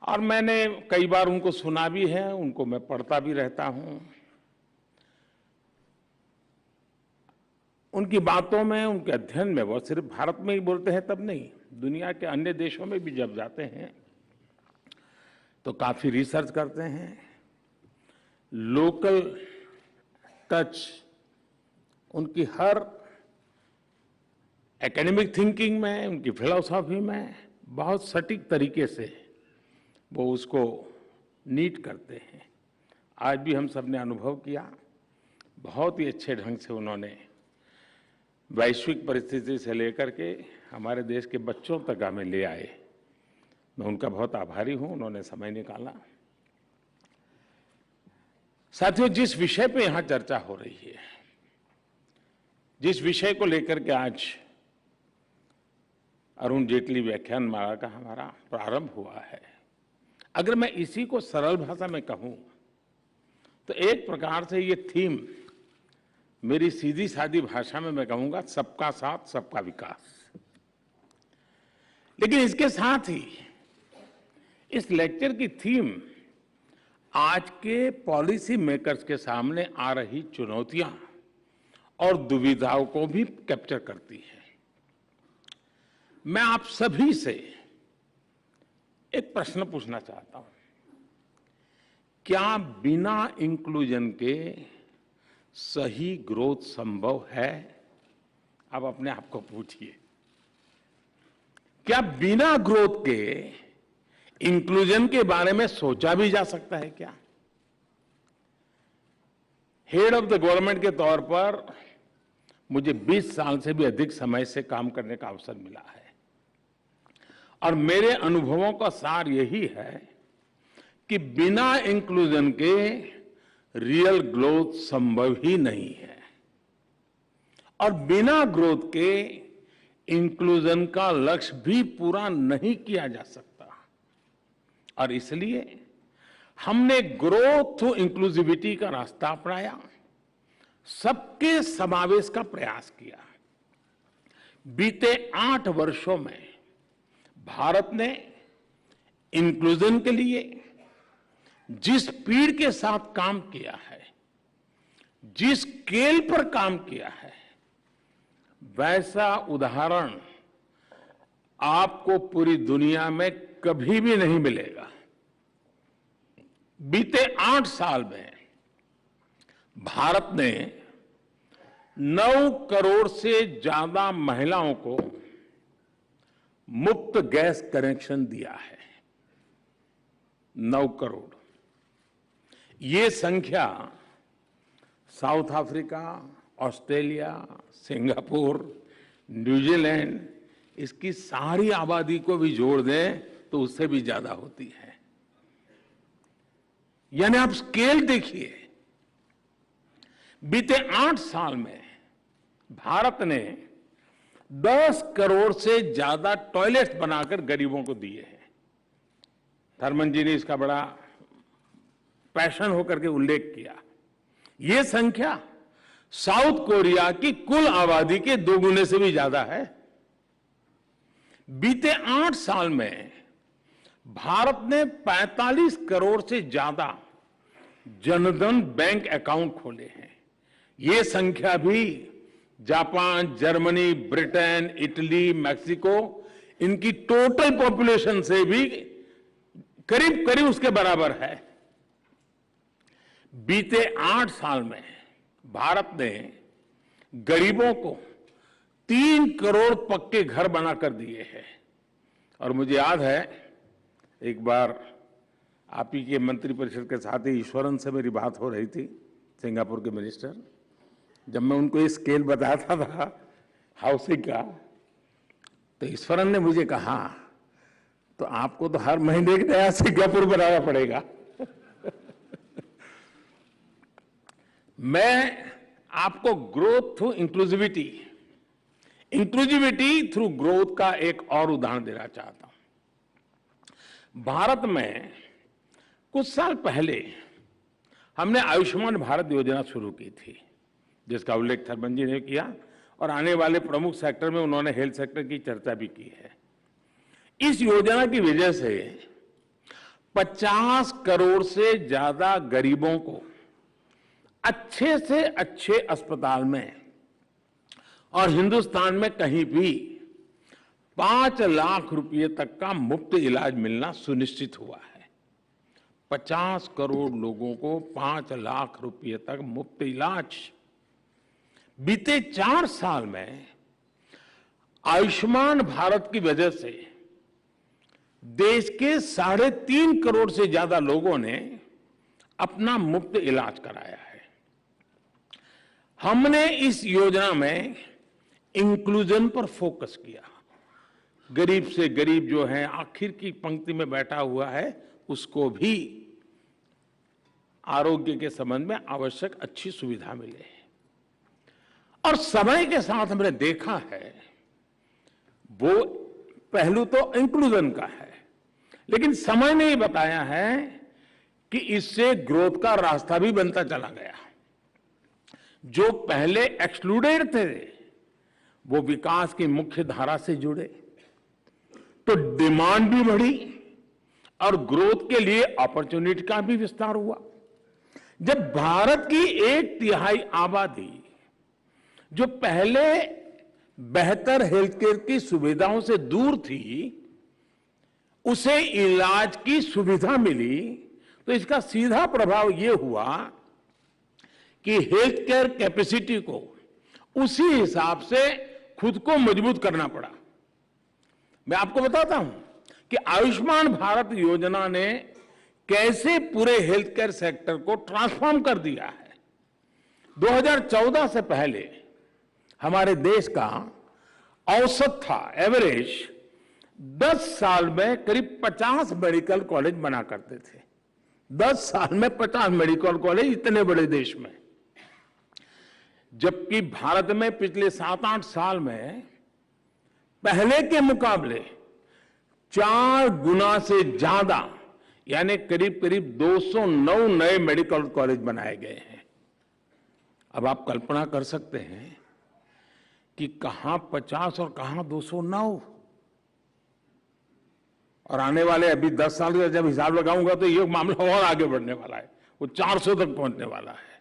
और मैंने कई बार उनको सुना भी है, उनको मैं पढ़ता भी रहता हूं। उनकी बातों में, उनके अध्ययन में, वो सिर्फ भारत में ही बोलते हैं तब नहीं, दुनिया के अन्य देशों में भी जब जाते हैं तो काफी रिसर्च करते हैं। लोकल टच उनकी हर एकेडमिक थिंकिंग में, उनकी फिलॉसफी में बहुत सटीक तरीके से वो उसको नीट करते हैं। आज भी हम सब ने अनुभव किया, बहुत ही अच्छे ढंग से उन्होंने वैश्विक परिस्थिति से लेकर के हमारे देश के बच्चों तक हमें ले आए। मैं उनका बहुत आभारी हूं, उन्होंने समय निकाला। साथियों, जिस विषय पे यहां चर्चा हो रही है, जिस विषय को लेकर के आज अरुण जेटली व्याख्यान माला का हमारा प्रारंभ हुआ है, अगर मैं इसी को सरल भाषा में कहूं तो एक प्रकार से ये थीम, मेरी सीधी सादी भाषा में मैं कहूंगा, सबका साथ सबका विकास। लेकिन इसके साथ ही इस लेक्चर की थीम आज के पॉलिसी मेकर्स के सामने आ रही चुनौतियां और दुविधाओं को भी कैप्चर करती है। मैं आप सभी से एक प्रश्न पूछना चाहता हूं, क्या बिना इंक्लूजन के सही ग्रोथ संभव है? आप अपने आप को पूछिए, क्या बिना ग्रोथ के इंक्लूजन के बारे में सोचा भी जा सकता है? क्या हेड ऑफ द गवर्नमेंट के तौर पर मुझे 20 साल से भी अधिक समय से काम करने का अवसर मिला है और मेरे अनुभवों का सार यही है कि बिना इंक्लूजन के रियल ग्रोथ संभव ही नहीं है और बिना ग्रोथ के इंक्लूजन का लक्ष्य भी पूरा नहीं किया जा सकता। और इसलिए हमने ग्रोथ थ्रू इंक्लूसिविटी का रास्ता अपनाया, सबके समावेश का प्रयास किया। बीते 8 वर्षों में भारत ने इंक्लूजन के लिए जिस स्पीड के साथ काम किया है, जिस स्केल पर काम किया है, वैसा उदाहरण आपको पूरी दुनिया में कभी भी नहीं मिलेगा। बीते 8 साल में भारत ने 9 करोड़ से ज्यादा महिलाओं को मुफ्त गैस कनेक्शन दिया है। 9 करोड़। ये संख्या south Africa, Australia, Singapore, New Zealand, इसकी सारी आबादी को भी जोड़ दें तो उससे भी ज्यादा होती है। यानी आप स्केल देखिए, बीते 8 साल में भारत ने 10 करोड़ से ज्यादा टॉयलेट्स बनाकर गरीबों को दिए हैं। थर्मन जी ने इसका बड़ा पैशन होकर के उल्लेख किया। यह संख्या साउथ कोरिया की कुल आबादी के 2 गुने से भी ज्यादा है। बीते 8 साल में भारत ने 45 करोड़ से ज्यादा जनधन बैंक अकाउंट खोले हैं। यह संख्या भी Japan, Germany, Britain, Italy, Mexico, इनकी टोटल पॉपुलेशन से भी करीब करीब उसके बराबर है। बीते 8 साल में भारत ने गरीबों को 3 करोड़ पक्के घर बनाकर दिए हैं। और मुझे याद है, एक बार आप ही के मंत्रिपरिषद के साथ ही ईश्वरन से मेरी बात हो रही थी, सिंगापुर के मिनिस्टर। जब मैं उनको ये स्केल बताता था हाउसिंग का, तो ईश्वरन ने मुझे कहा, तो आपको तो हर महीने एक नया सिंगापुर बनाना पड़ेगा। मैं आपको growth through inclusivity, inclusivity through growth का एक और उदाहरण देना चाहता हूं। भारत में कुछ साल पहले हमने आयुष्मान भारत योजना शुरू की थी। जिसका उल्लेख थर्मन जी ने किया, और आने वाले प्रमुख सेक्टर में उन्होंने हेल्थ सेक्टर की चर्चा भी की है। इस योजना की वजह से 50 करोड़ से ज्यादा गरीबों को अच्छे से अच्छे अस्पताल में और हिंदुस्तान में कहीं भी 5 लाख रुपए तक का मुफ्त इलाज मिलना सुनिश्चित हुआ है। 50 करोड़ लोगों को 5 लाख रुपए तक मुफ्त इलाज। बीते 4 साल में आयुष्मान भारत की वजह से देश के 3.5 करोड़ से ज्यादा लोगों ने अपना मुफ्त इलाज कराया है। हमने इस योजना में इंक्लूजन पर फोकस किया। गरीब से गरीब जो है, आखिर की पंक्ति में बैठा हुआ है, उसको भी आरोग्य के संबंध में आवश्यक अच्छी सुविधा मिले। और समय के साथ हमने देखा है, वो पहलू तो इंक्लूजन का है, लेकिन समय ने ये बताया है कि इससे ग्रोथ का रास्ता भी बनता चला गया। जो पहले एक्सक्लूडेड थे वो विकास की मुख्य धारा से जुड़े, तो डिमांड भी बढ़ी और ग्रोथ के लिए अपॉर्चुनिटी का भी विस्तार हुआ। जब भारत की 1/3 आबादी जो पहले बेहतर हेल्थ केयर की सुविधाओं से दूर थी, उसे इलाज की सुविधा मिली, तो इसका सीधा प्रभाव यह हुआ कि हेल्थ केयर कैपेसिटी को उसी हिसाब से खुद को मजबूत करना पड़ा। मैं आपको बताता हूं कि आयुष्मान भारत योजना ने कैसे पूरे हेल्थ केयर सेक्टर को ट्रांसफॉर्म कर दिया है। 2014 से पहले हमारे देश का औसत था, एवरेज 10 साल में करीब 50 मेडिकल कॉलेज बना करते थे। 10 साल में 50 मेडिकल कॉलेज, इतने बड़े देश में। जबकि भारत में पिछले 7-8 साल में पहले के मुकाबले 4 गुना से ज्यादा, यानी करीब करीब 209 नए मेडिकल कॉलेज बनाए गए हैं। अब आप कल्पना कर सकते हैं कि कहां 50 और कहां 209। और आने वाले अभी 10 साल का जब हिसाब लगाऊंगा तो ये मामला और आगे बढ़ने वाला है, वो 400 तक पहुंचने वाला है।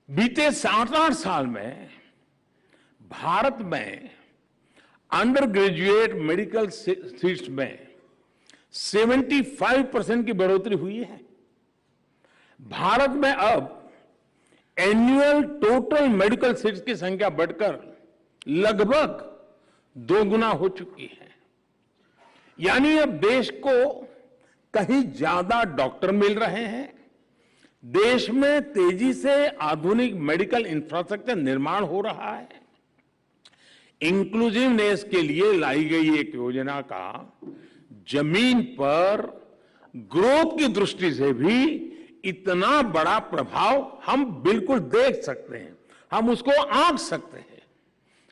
बीते 7-8 साल में भारत में अंडर ग्रेजुएट मेडिकल सीट्स में 75% की बढ़ोतरी हुई है। भारत में अब एनुअल टोटल मेडिकल सीट्स की संख्या बढ़कर लगभग 2 गुना हो चुकी है। यानी अब देश को कहीं ज्यादा डॉक्टर मिल रहे हैं। देश में तेजी से आधुनिक मेडिकल इंफ्रास्ट्रक्चर निर्माण हो रहा है। इंक्लूसिवनेस के लिए लाई गई एक योजना का जमीन पर ग्रोथ की दृष्टि से भी इतना बड़ा प्रभाव हम बिल्कुल देख सकते हैं, हम उसको आंक सकते हैं।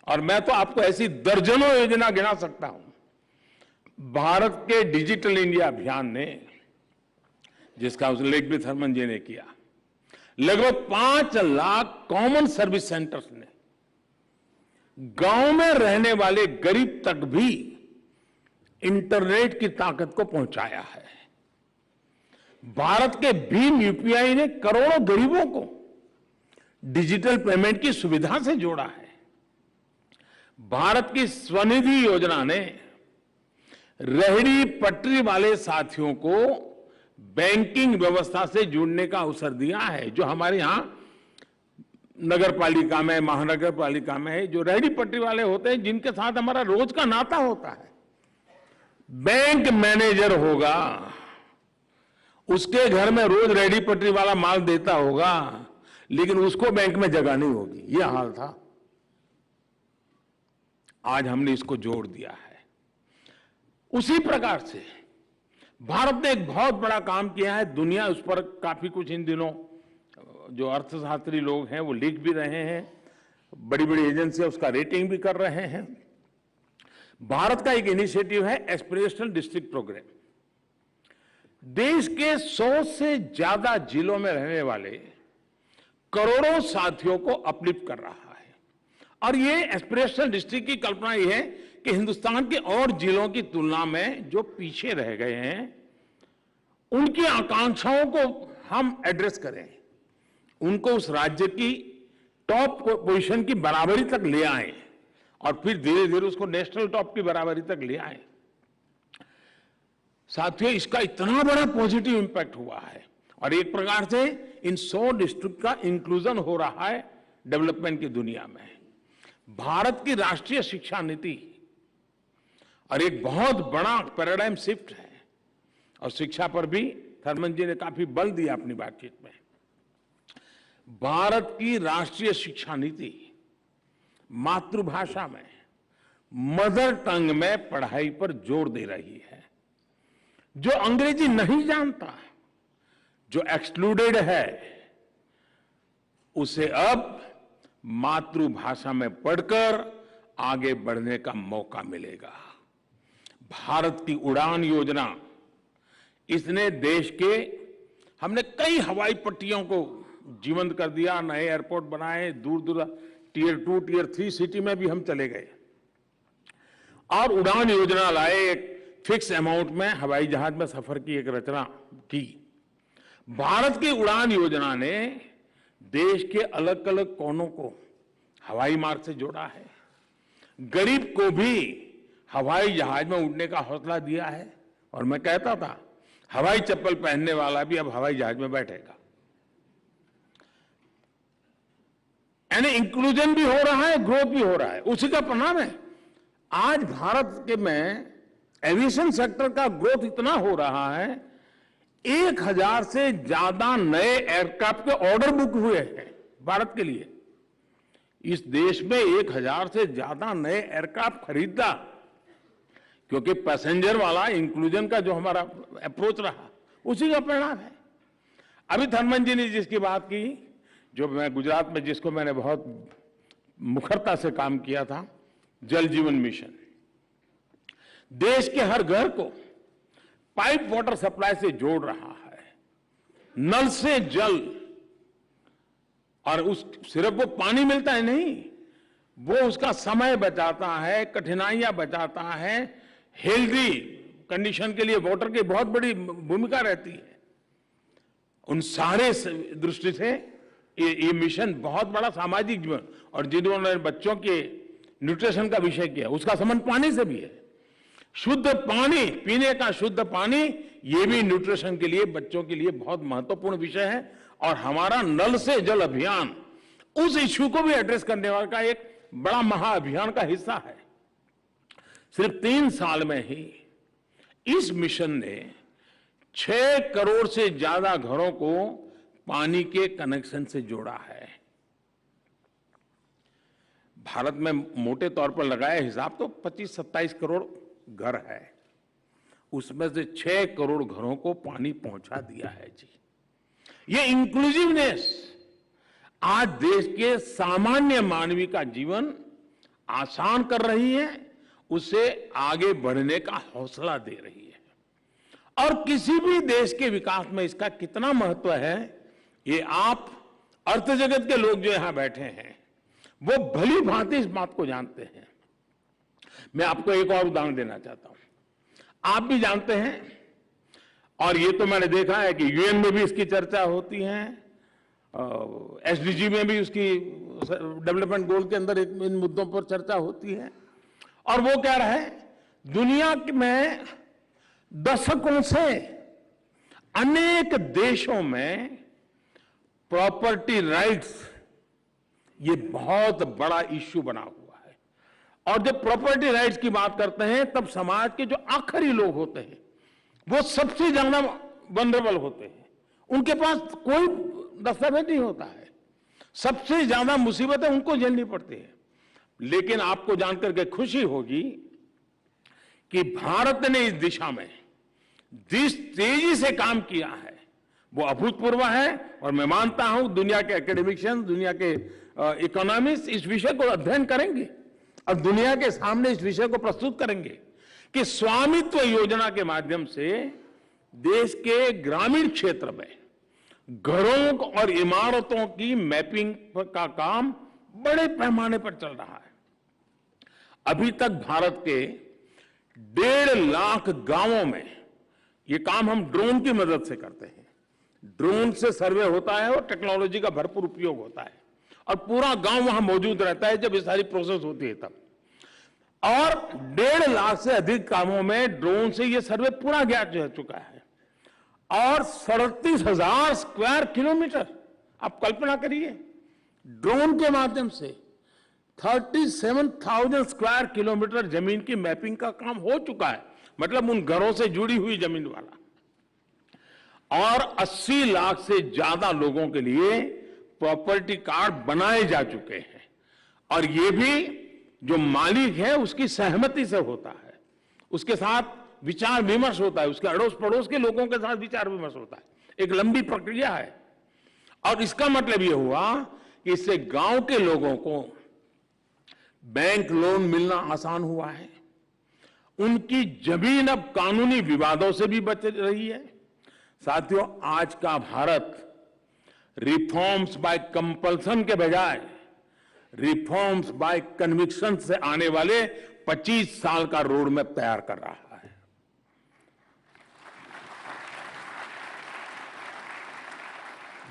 और मैं तो आपको ऐसी दर्जनों योजना गिना सकता हूं। भारत के डिजिटल इंडिया अभियान ने, जिसका उल्लेख भी थर्मन जी ने किया, लगभग 5 लाख कॉमन सर्विस सेंटर्स ने गांव में रहने वाले गरीब तक भी इंटरनेट की ताकत को पहुंचाया है। भारत के भीम यूपीआई ने करोड़ों गरीबों को डिजिटल पेमेंट की सुविधा से जोड़ा है। भारत की स्वनिधि योजना ने रेहड़ी पटरी वाले साथियों को बैंकिंग व्यवस्था से जुड़ने का अवसर दिया है। जो हमारे यहां नगर पालिका में, महानगर पालिका में है, जो रेहड़ी पटरी वाले होते हैं, जिनके साथ हमारा रोज का नाता होता है। बैंक मैनेजर होगा, उसके घर में रोज रेहड़ी पटरी वाला माल देता होगा, लेकिन उसको बैंक में जगह नहीं होगी। यह हाल था। आज हमने इसको जोड़ दिया है। उसी प्रकार से भारत ने एक बहुत बड़ा काम किया है। दुनिया उस पर काफी कुछ इन दिनों जो अर्थशास्त्री लोग हैं वो लिख भी रहे हैं, बड़ी बड़ी एजेंसियां उसका रेटिंग भी कर रहे हैं। भारत का एक इनिशिएटिव है एस्पिरेशनल डिस्ट्रिक्ट प्रोग्राम। देश के 100 से ज्यादा जिलों में रहने वाले करोड़ों साथियों को अपलिफ्ट कर रहा है। और ये एस्पिरेशनल डिस्ट्रिक्ट की कल्पना ये है कि हिंदुस्तान के और जिलों की तुलना में जो पीछे रह गए हैं, उनकी आकांक्षाओं को हम एड्रेस करें, उनको उस राज्य की टॉप पोजीशन की बराबरी तक ले आए और फिर धीरे धीरे उसको नेशनल टॉप की बराबरी तक ले आए। साथियों, इसका इतना बड़ा पॉजिटिव इंपैक्ट हुआ है और एक प्रकार से इन 100 डिस्ट्रिक्ट का इंक्लूजन हो रहा है डेवलपमेंट की दुनिया में। भारत की राष्ट्रीय शिक्षा नीति और एक बहुत बड़ा पैराडाइम शिफ्ट है और शिक्षा पर भी थर्मन जी ने काफी बल दिया अपनी बातचीत में। भारत की राष्ट्रीय शिक्षा नीति मातृभाषा में, मदर टंग में पढ़ाई पर जोर दे रही है। जो अंग्रेजी नहीं जानता, जो एक्सक्लूडेड है, उसे अब मातृभाषा में पढ़कर आगे बढ़ने का मौका मिलेगा। भारत की उड़ान योजना, इसने देश के, हमने कई हवाई पट्टियों को जीवंत कर दिया, नए एयरपोर्ट बनाए, दूर दूर टियर 2, टियर 3 सिटी में भी हम चले गए और उड़ान योजना लाए। एक फिक्स अमाउंट में हवाई जहाज में सफर की एक रचना की। भारत की उड़ान योजना ने देश के अलग अलग कोनों को हवाई मार्ग से जोड़ा है। गरीब को भी हवाई जहाज में उड़ने का हौसला दिया है और मैं कहता था हवाई चप्पल पहनने वाला भी अब हवाई जहाज में बैठेगा। यानी इंक्लूजन भी हो रहा है, ग्रोथ भी हो रहा है। उसी का परिणाम है आज भारत के में एविएशन सेक्टर का ग्रोथ इतना हो रहा है, 1000 से ज्यादा नए एयरक्राफ्ट के ऑर्डर बुक हुए हैं भारत के लिए। इस देश में 1000 से ज्यादा नए एयरक्राफ्ट खरीदा, क्योंकि पैसेंजर वाला इंक्लूजन का जो हमारा अप्रोच रहा, उसी का परिणाम है। अभी थर्मन जी ने जिसकी बात की, जो मैं गुजरात में जिसको मैंने बहुत मुखरता से काम किया था, जल जीवन मिशन, देश के हर घर को पाइप वाटर सप्लाई से जोड़ रहा है, नल से जल। और उस सिर्फ वो पानी मिलता है नहीं, वो उसका समय बचाता है, कठिनाइयां बचाता है, हेल्दी कंडीशन के लिए वाटर की बहुत बड़ी भूमिका रहती है। उन सारे दृष्टि से ये मिशन बहुत बड़ा सामाजिक जीवन, और जिन्होंने बच्चों के न्यूट्रिशन का विषय किया, उसका संबंध पानी से भी है। शुद्ध पानी, पीने का शुद्ध पानी, ये भी न्यूट्रिशन के लिए, बच्चों के लिए बहुत महत्वपूर्ण विषय है। और हमारा नल से जल अभियान उस इश्यू को भी एड्रेस करने वाला का एक बड़ा महाअभियान का हिस्सा है। सिर्फ 3 साल में ही इस मिशन ने 6 करोड़ से ज्यादा घरों को पानी के कनेक्शन से जोड़ा है। भारत में मोटे तौर पर लगाया हिसाब तो 25-27 करोड़ घर है, उसमें से 6 करोड़ घरों को पानी पहुंचा दिया है जी। ये इंक्लूसिवनेस आज देश के सामान्य मानवी का जीवन आसान कर रही है, उसे आगे बढ़ने का हौसला दे रही है। और किसी भी देश के विकास में इसका कितना महत्व है, ये आप अर्थ जगत के लोग जो यहां बैठे हैं वो भली भांति इस बात को जानते हैं। मैं आपको एक और उदाहरण देना चाहता हूं। आप भी जानते हैं, और ये तो मैंने देखा है कि यूएन में भी इसकी चर्चा होती है, एसडीजी में भी उसकी डेवलपमेंट गोल के अंदर इन मुद्दों पर चर्चा होती है। और वो क्या रहा है, दुनिया में दशकों से अनेक देशों में प्रॉपर्टी राइट्स ये बहुत बड़ा इश्यू बना हुआ है। और जब प्रॉपर्टी राइट्स की बात करते हैं, तब समाज के जो आखिरी लोग होते हैं वो सबसे ज्यादा वल्नरेबल होते हैं, उनके पास कोई दस्तावेज नहीं होता है, सबसे ज्यादा मुसीबतें उनको झेलनी पड़ती है। लेकिन आपको जानकर के खुशी होगी कि भारत ने इस दिशा में जिस तेजी से काम किया है वो अभूतपूर्व है। और मैं मानता हूं दुनिया के एकेडमिशियंस, दुनिया के इकोनॉमिस्ट इस विषय को अध्ययन करेंगे और दुनिया के सामने इस विषय को प्रस्तुत करेंगे कि स्वामित्व योजना के माध्यम से देश के ग्रामीण क्षेत्र में घरों और इमारतों की मैपिंग का काम बड़े पैमाने पर चल रहा है। अभी तक भारत के 1.5 लाख गांवों में ये काम हम ड्रोन की मदद से करते हैं। ड्रोन से सर्वे होता है और टेक्नोलॉजी का भरपूर उपयोग होता है और पूरा गांव वहां मौजूद रहता है जब ये सारी प्रोसेस होती है तब। और 1.5 लाख से अधिक कामों में ड्रोन से ये सर्वे पूरा किया जा चुका है और 37,000 स्क्वायर किलोमीटर, आप कल्पना करिए, ड्रोन के माध्यम से 37,000 स्क्वायर किलोमीटर जमीन की मैपिंग का काम हो चुका है, मतलब उन घरों से जुड़ी हुई जमीन वाला। और 80 लाख से ज्यादा लोगों के लिए प्रॉपर्टी कार्ड बनाए जा चुके हैं और ये भी जो मालिक है उसकी सहमति से होता है, उसके साथ विचार विमर्श होता है, उसके अड़ोस पड़ोस के लोगों के साथ विचार विमर्श होता है। एक लंबी प्रक्रिया है और इसका मतलब यह हुआ कि इससे गांव के लोगों को बैंक लोन मिलना आसान हुआ है, उनकी जमीन अब कानूनी विवादों से भी बच रही है। साथियों, आज का भारत रिफॉर्म्स बाय कंपल्सन के बजाय रिफॉर्म्स बाय कन्विक्शन से आने वाले 25 साल का रोड मैप तैयार कर रहा है।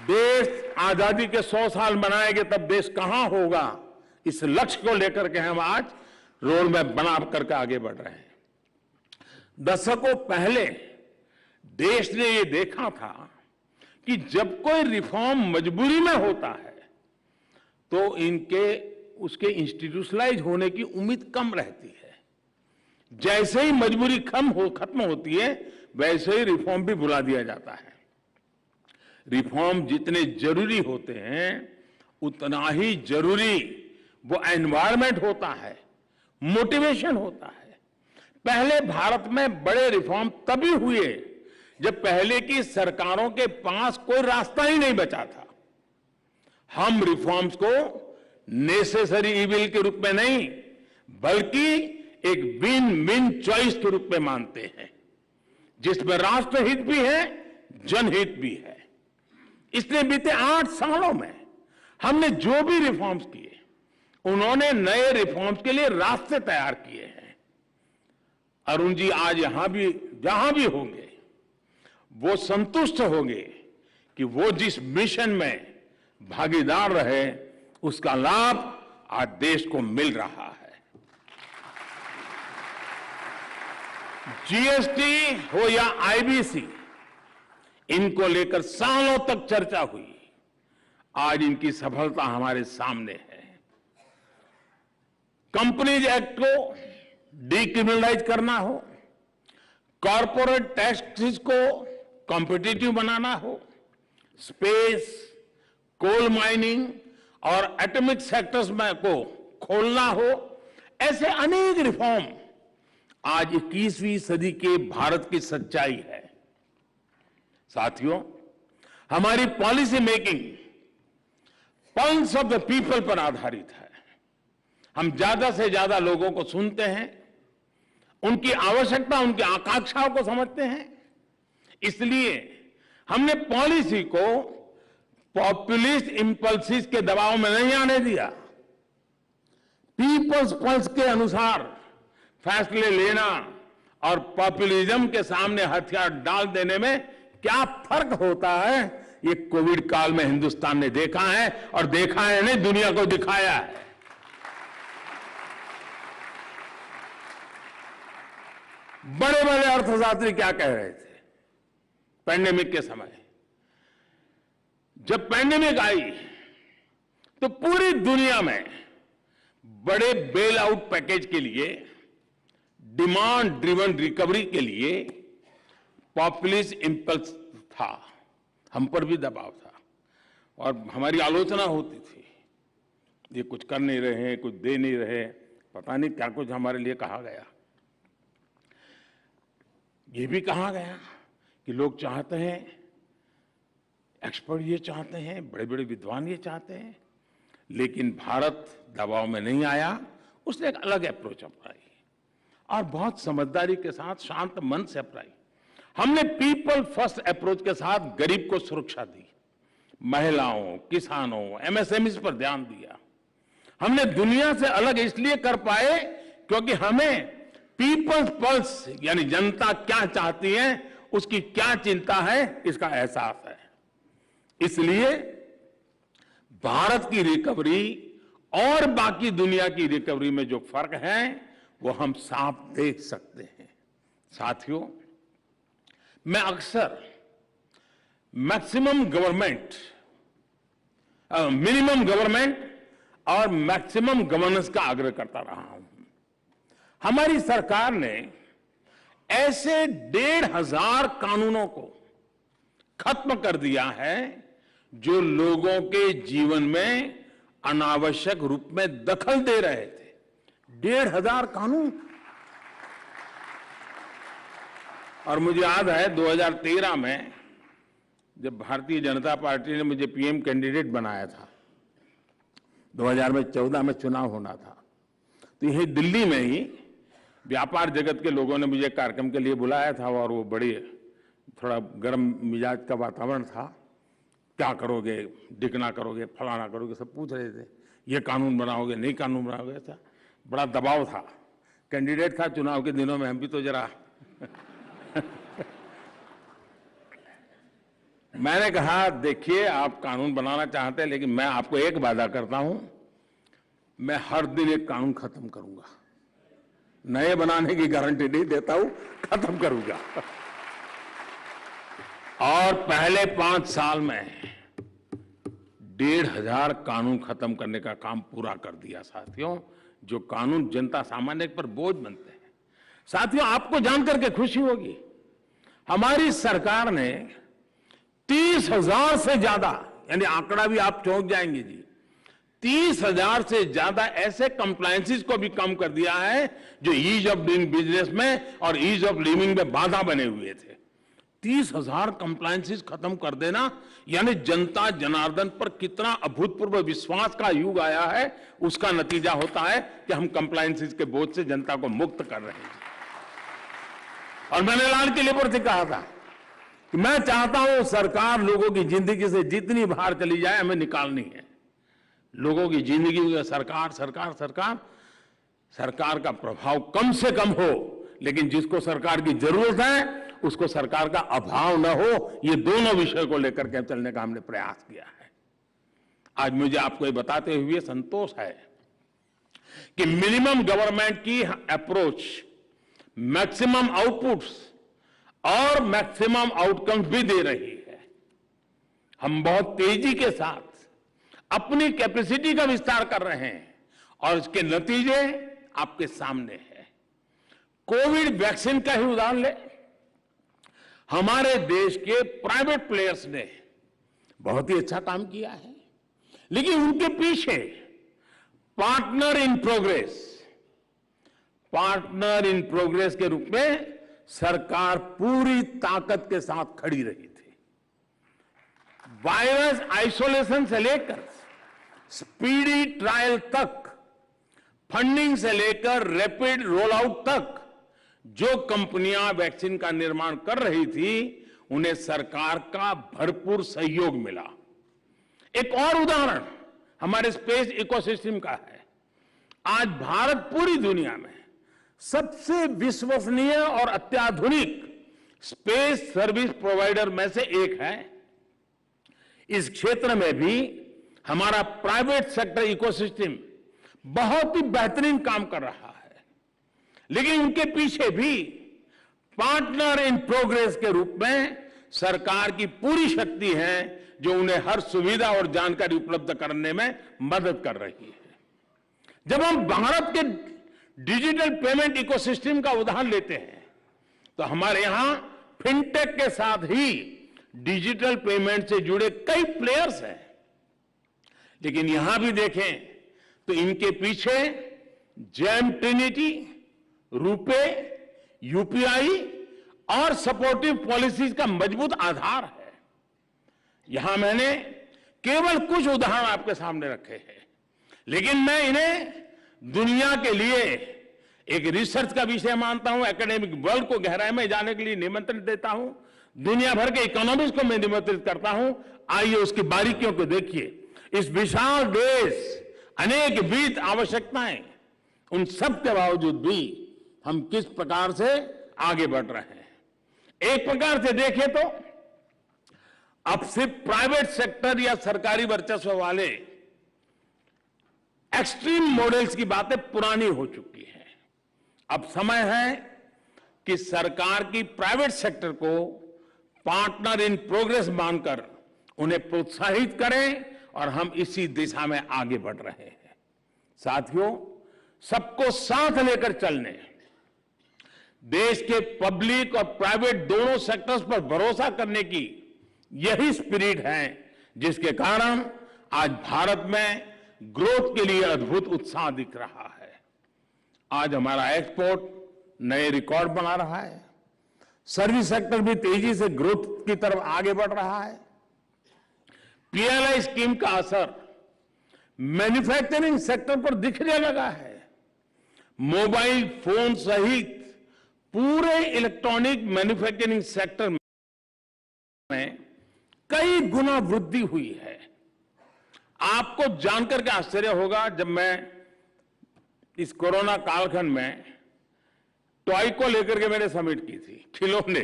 देश आजादी के 100 साल मनाएंगे तब देश कहां होगा, इस लक्ष्य को लेकर के हम आज रोड मैप बना करके आगे बढ़ रहे हैं। दशकों पहले देश ने ये देखा था कि जब कोई रिफॉर्म मजबूरी में होता है तो उसके इंस्टीट्यूशनलाइज होने की उम्मीद कम रहती है। जैसे ही मजबूरी खत्म होती है वैसे ही रिफॉर्म भी भुला दिया जाता है। रिफॉर्म जितने जरूरी होते हैं उतना ही जरूरी वो एनवायरनमेंट होता है, मोटिवेशन होता है। पहले भारत में बड़े रिफॉर्म तभी हुए जब पहले की सरकारों के पास कोई रास्ता ही नहीं बचा था। हम रिफॉर्म्स को नेसेसरी इविल के रूप में नहीं बल्कि एक विन विन चॉइस के रूप में मानते हैं, जिसमें राष्ट्रहित भी है, जनहित भी है। इसलिए बीते 8 सालों में हमने जो भी रिफॉर्म्स किए, उन्होंने नए रिफॉर्म्स के लिए रास्ते तैयार किए हैं। अरुण जी आज जहां भी होंगे वो संतुष्ट होंगे कि वो जिस मिशन में भागीदार रहे उसका लाभ आज देश को मिल रहा है। जीएसटी हो या आईबीसी, इनको लेकर सालों तक चर्चा हुई, आज इनकी सफलता हमारे सामने है। कंपनीज एक्ट को डीक्रिमिनलाइज करना हो, कॉरपोरेट टैक्सेस को कॉम्पिटिटिव बनाना हो, स्पेस, कोल माइनिंग और एटॉमिक सेक्टर्स में को खोलना हो, ऐसे अनेक रिफॉर्म आज 21वीं सदी के भारत की सच्चाई है। साथियों, हमारी policy making pulse of the people पर आधारित है। हम ज्यादा से ज्यादा लोगों को सुनते हैं, उनकी आवश्यकता, उनकी आकांक्षाओं को समझते हैं। इसलिए हमने पॉलिसी को पॉपुलिस्ट इंपल्सिस के दबाव में नहीं आने दिया। पीपल्स पल्स के अनुसार फैसले लेना और पॉपुलिज्म के सामने हथियार डाल देने में क्या फर्क होता है, ये कोविड काल में हिंदुस्तान ने देखा है और देखा है नहीं, दुनिया को दिखाया है। बड़े बड़े अर्थशास्त्री क्या कह रहे थे पैंडेमिक के समय? जब पैंडेमिक आई तो पूरी दुनिया में बड़े बेल आउट पैकेज के लिए, डिमांड ड्रिवन रिकवरी के लिए पॉपुलिस्ट इंपल्स था, हम पर भी दबाव था और हमारी आलोचना होती थी, ये कुछ कर नहीं रहे, कुछ दे नहीं रहे, पता नहीं क्या कुछ हमारे लिए कहा गया। ये भी कहा गया कि लोग चाहते हैं, एक्सपर्ट ये चाहते हैं, बड़े बड़े विद्वान ये चाहते हैं, लेकिन भारत दबाव में नहीं आया। उसने एक अलग अप्रोच अपनाई और बहुत समझदारी के साथ, शांत मन से अपनाई। हमने पीपल फर्स्ट अप्रोच के साथ गरीब को सुरक्षा दी, महिलाओं, किसानों, एमएसएमई पर ध्यान दिया। हमने दुनिया से अलग इसलिए कर पाए क्योंकि हमें पीपल्स पल्स यानी जनता क्या चाहती है, उसकी क्या चिंता है, इसका एहसास है। इसलिए भारत की रिकवरी और बाकी दुनिया की रिकवरी में जो फर्क है वो हम साफ देख सकते हैं। साथियों, मैं अक्सर मैक्सिमम गवर्नमेंट, मिनिमम गवर्नमेंट और मैक्सिमम गवर्नेंस का आग्रह करता रहा हूं। हमारी सरकार ने ऐसे 1,500 कानूनों को खत्म कर दिया है जो लोगों के जीवन में अनावश्यक रूप में दखल दे रहे थे। 1,500 कानून। और मुझे याद है 2013 में जब भारतीय जनता पार्टी ने मुझे पीएम कैंडिडेट बनाया था, 2014 में चुनाव होना था, तो यही दिल्ली में ही व्यापार जगत के लोगों ने मुझे कार्यक्रम के लिए बुलाया था और वो बड़ी थोड़ा गर्म मिजाज का वातावरण था। क्या करोगे, डिकना करोगे, फलाना करोगे, सब पूछ रहे थे। ये कानून बनाओगे, नहीं कानून बनाओगे, ऐसा बड़ा दबाव था। कैंडिडेट था चुनाव के दिनों में, हम भी तो जरा मैंने कहा देखिए आप कानून बनाना चाहते हैं, लेकिन मैं आपको एक वादा करता हूं, मैं हर दिन एक कानून खत्म करूंगा। नए बनाने की गारंटी नहीं देता हूं, खत्म करूंगा। और पहले 5 साल में 1,500 कानून खत्म करने का काम पूरा कर दिया साथियों, जो कानून जनता सामान्य पर बोझ बनते हैं। साथियों, आपको जानकर के खुशी होगी, हमारी सरकार ने 30,000 से ज्यादा, यानी आंकड़ा भी आप चौंक जाएंगे जी, 30,000 से ज्यादा ऐसे कंप्लायंसेस को भी कम कर दिया है जो ईज ऑफ डूइंग बिजनेस में और ईज ऑफ लिविंग में बाधा बने हुए थे। 30,000 कंप्लायंसेस खत्म कर देना यानी जनता जनार्दन पर कितना अभूतपूर्व विश्वास का युग आया है, उसका नतीजा होता है कि हम कंप्लायंसेस के बोझ से जनता को मुक्त कर रहे हैं। और मैंने लाल किले पर से कहा था कि मैं चाहता हूं सरकार लोगों की जिंदगी से जितनी बाहर चली जाए हमें निकालनी है। लोगों की जिंदगी में सरकार सरकार सरकार सरकार का प्रभाव कम से कम हो, लेकिन जिसको सरकार की जरूरत है उसको सरकार का अभाव न हो, ये दोनों विषय को लेकर के चलने का हमने प्रयास किया है। आज मुझे आपको ये बताते हुए संतोष है कि मिनिमम गवर्नमेंट की अप्रोच मैक्सिमम आउटपुट्स और मैक्सिमम आउटकम्स भी दे रही है। हम बहुत तेजी के साथ अपनी कैपेसिटी का विस्तार कर रहे हैं और इसके नतीजे आपके सामने हैं। कोविड वैक्सीन का ही उदाहरण ले, हमारे देश के प्राइवेट प्लेयर्स ने बहुत ही अच्छा काम किया है, लेकिन उनके पीछे पार्टनर इन प्रोग्रेस के रूप में सरकार पूरी ताकत के साथ खड़ी रही थी। वायरस आइसोलेशन से लेकर स्पीडी ट्रायल तक, फंडिंग से लेकर रैपिड रोल आउट तक जो कंपनियां वैक्सीन का निर्माण कर रही थी उन्हें सरकार का भरपूर सहयोग मिला। एक और उदाहरण हमारे स्पेस इकोसिस्टम का है। आज भारत पूरी दुनिया में सबसे विश्वसनीय और अत्याधुनिक स्पेस सर्विस प्रोवाइडर में से एक है। इस क्षेत्र में भी हमारा प्राइवेट सेक्टर इकोसिस्टम बहुत ही बेहतरीन काम कर रहा है, लेकिन उनके पीछे भी पार्टनर इन प्रोग्रेस के रूप में सरकार की पूरी शक्ति है जो उन्हें हर सुविधा और जानकारी उपलब्ध करने में मदद कर रही है। जब हम भारत के डिजिटल पेमेंट इकोसिस्टम का उदाहरण लेते हैं तो हमारे यहां फिनटेक के साथ ही डिजिटल पेमेंट से जुड़े कई प्लेयर्स हैं, लेकिन यहां भी देखें तो इनके पीछे जेम ट्रिनिटी, रुपे, यूपीआई और सपोर्टिव पॉलिसीज का मजबूत आधार है। यहां मैंने केवल कुछ उदाहरण आपके सामने रखे हैं, लेकिन मैं इन्हें दुनिया के लिए एक रिसर्च का विषय मानता हूं। एकेडमिक वर्ल्ड को गहराई में जाने के लिए निमंत्रण देता हूं। दुनिया भर के इकोनॉमिस्ट को मैं निमंत्रित करता हूं, आइए उसकी बारीकियों को देखिए। इस विशाल देश, अनेक वित्त आवश्यकताएं, उन सब के बावजूद भी हम किस प्रकार से आगे बढ़ रहे हैं। एक प्रकार से देखें तो अब सिर्फ प्राइवेट सेक्टर या सरकारी वर्चस्व वाले एक्सट्रीम मॉडल्स की बातें पुरानी हो चुकी हैं। अब समय है कि सरकार की प्राइवेट सेक्टर को पार्टनर इन प्रोग्रेस मानकर उन्हें प्रोत्साहित करें और हम इसी दिशा में आगे बढ़ रहे हैं। साथियों, सबको साथ लेकर चलने, देश के पब्लिक और प्राइवेट दोनों सेक्टर्स पर भरोसा करने की यही स्पिरिट है जिसके कारण आज भारत में ग्रोथ के लिए अद्भुत उत्साह दिख रहा है। आज हमारा एक्सपोर्ट नए रिकॉर्ड बना रहा है, सर्विस सेक्टर भी तेजी से ग्रोथ की तरफ आगे बढ़ रहा है। पीएलआई स्कीम का असर मैन्युफैक्चरिंग सेक्टर पर दिखने लगा है। मोबाइल फोन सहित पूरे इलेक्ट्रॉनिक मैन्युफैक्चरिंग सेक्टर में कई गुना वृद्धि हुई है। आपको जानकर के आश्चर्य होगा, जब मैं इस कोरोना कालखंड में टॉय को लेकर के मैंने समिट की थी, खिलौने,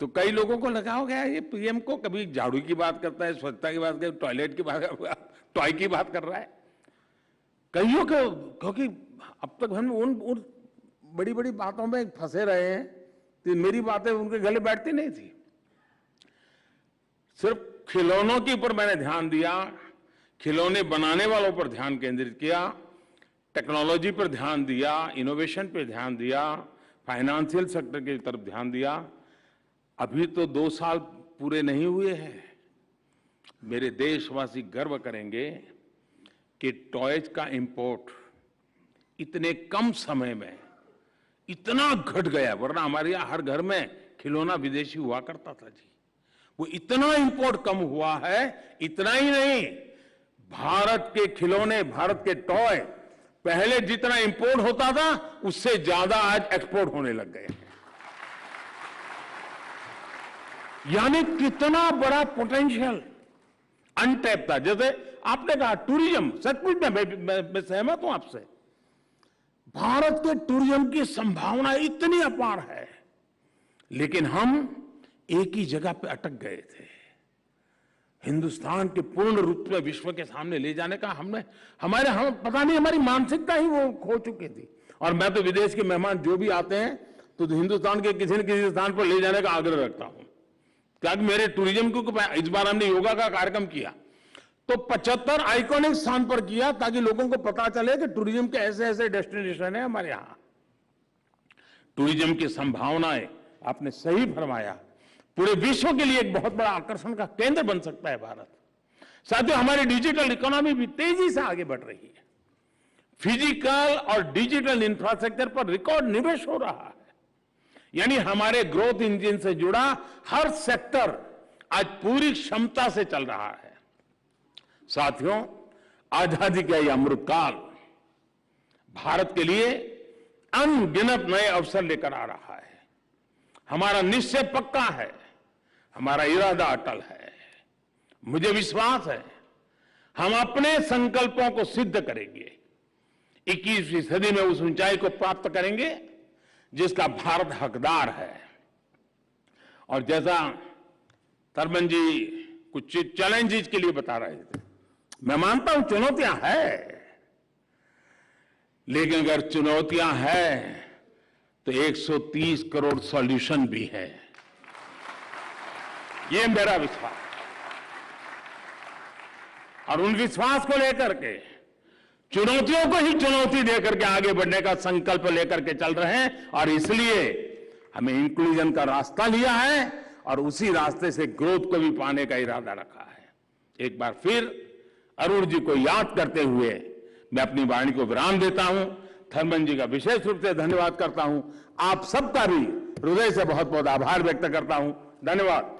तो कई लोगों को लगा हो गया ये पीएम को कभी झाड़ू की बात करता है, स्वच्छता की बात करता है, टॉयलेट की बात, टॉय की बात कर रहा है। कईयों को, क्योंकि अब तक हम उन बड़ी बड़ी बातों में फंसे रहे हैं तो मेरी बातें उनके गले बैठती नहीं थी। सिर्फ खिलौनों के ऊपर मैंने ध्यान दिया, खिलौने बनाने वालों पर ध्यान केंद्रित किया, टेक्नोलॉजी पर ध्यान दिया, इनोवेशन पर ध्यान दिया, फाइनेंशियल सेक्टर की तरफ ध्यान दिया। अभी तो 2 साल पूरे नहीं हुए हैं। मेरे देशवासी गर्व करेंगे कि टॉयज का इंपोर्ट इतने कम समय में इतना घट गया, वरना हमारे यहां हर घर में खिलौना विदेशी हुआ करता था जी। वो इतना इंपोर्ट कम हुआ है। इतना ही नहीं, भारत के खिलौने, भारत के टॉय पहले जितना इंपोर्ट होता था उससे ज्यादा आज एक्सपोर्ट होने लग गए। यानी कितना बड़ा पोटेंशियल अनटैप था। जैसे आपने कहा टूरिज्म, सचमुच मैं सहमत हूं आपसे। भारत के टूरिज्म की संभावना इतनी अपार है, लेकिन हम एक ही जगह पे अटक गए थे। हिंदुस्तान के पूर्ण रूप में विश्व के सामने ले जाने का हम पता नहीं, हमारी मानसिकता ही वो खो चुकी थी। और मैं तो विदेश के मेहमान जो भी आते हैं तो हिंदुस्तान के किसी न किसी स्थान पर ले जाने का आग्रह रखता हूं। क्या मेरे टूरिज्म को, इस बार हमने योगा का कार्यक्रम किया तो 75 आइकॉनिक स्थान पर किया ताकि लोगों को पता चले कि टूरिज्म के ऐसे ऐसे डेस्टिनेशन है हमारे यहां। टूरिज्म की संभावनाएं, आपने सही फरमाया, पूरे विश्व के लिए एक बहुत बड़ा आकर्षण का केंद्र बन सकता है भारत। साथियों, हमारी डिजिटल इकोनॉमी भी तेजी से आगे बढ़ रही है। फिजिकल और डिजिटल इंफ्रास्ट्रक्चर पर रिकॉर्ड निवेश हो रहा है। यानी हमारे ग्रोथ इंजन से जुड़ा हर सेक्टर आज पूरी क्षमता से चल रहा है। साथियों, आजादी का यह अमृतकाल भारत के लिए अनगिनत नए अवसर लेकर आ रहा है। हमारा निश्चय पक्का है, हमारा इरादा अटल है। मुझे विश्वास है हम अपने संकल्पों को सिद्ध करेंगे, 21वीं सदी में उस ऊंचाई को प्राप्त करेंगे जिसका भारत हकदार है। और जैसा थर्मन जी कुछ चैलेंजेस के लिए बता रहे थे, मैं मानता हूं चुनौतियां हैं, लेकिन अगर चुनौतियां हैं तो 130 करोड़ सॉल्यूशन भी है। ये मेरा विश्वास, और उन विश्वास को लेकर के चुनौतियों को ही चुनौती देकर के आगे बढ़ने का संकल्प लेकर के चल रहे हैं। और इसलिए हमें इंक्लूजन का रास्ता लिया है और उसी रास्ते से ग्रोथ को भी पाने का इरादा रखा है। एक बार फिर अरुण जी को याद करते हुए मैं अपनी वाणी को विराम देता हूं। थर्मन जी का विशेष रूप से धन्यवाद करता हूं। आप सबका भी हृदय से बहुत बहुत आभार व्यक्त करता हूं। धन्यवाद।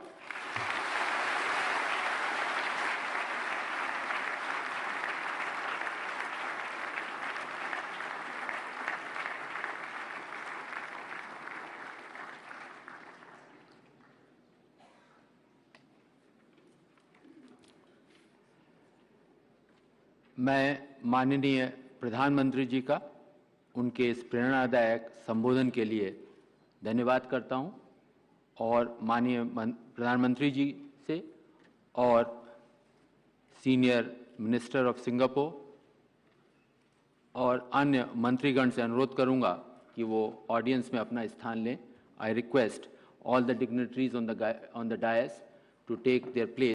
मैं माननीय प्रधानमंत्री जी का उनके इस प्रेरणादायक संबोधन के लिए धन्यवाद करता हूं और माननीय प्रधानमंत्री जी से और सीनियर मिनिस्टर ऑफ सिंगापुर और अन्य मंत्रीगण से अनुरोध करूंगा कि वो ऑडियंस में अपना स्थान लें. I request all the dignitaries on the dais to take their place.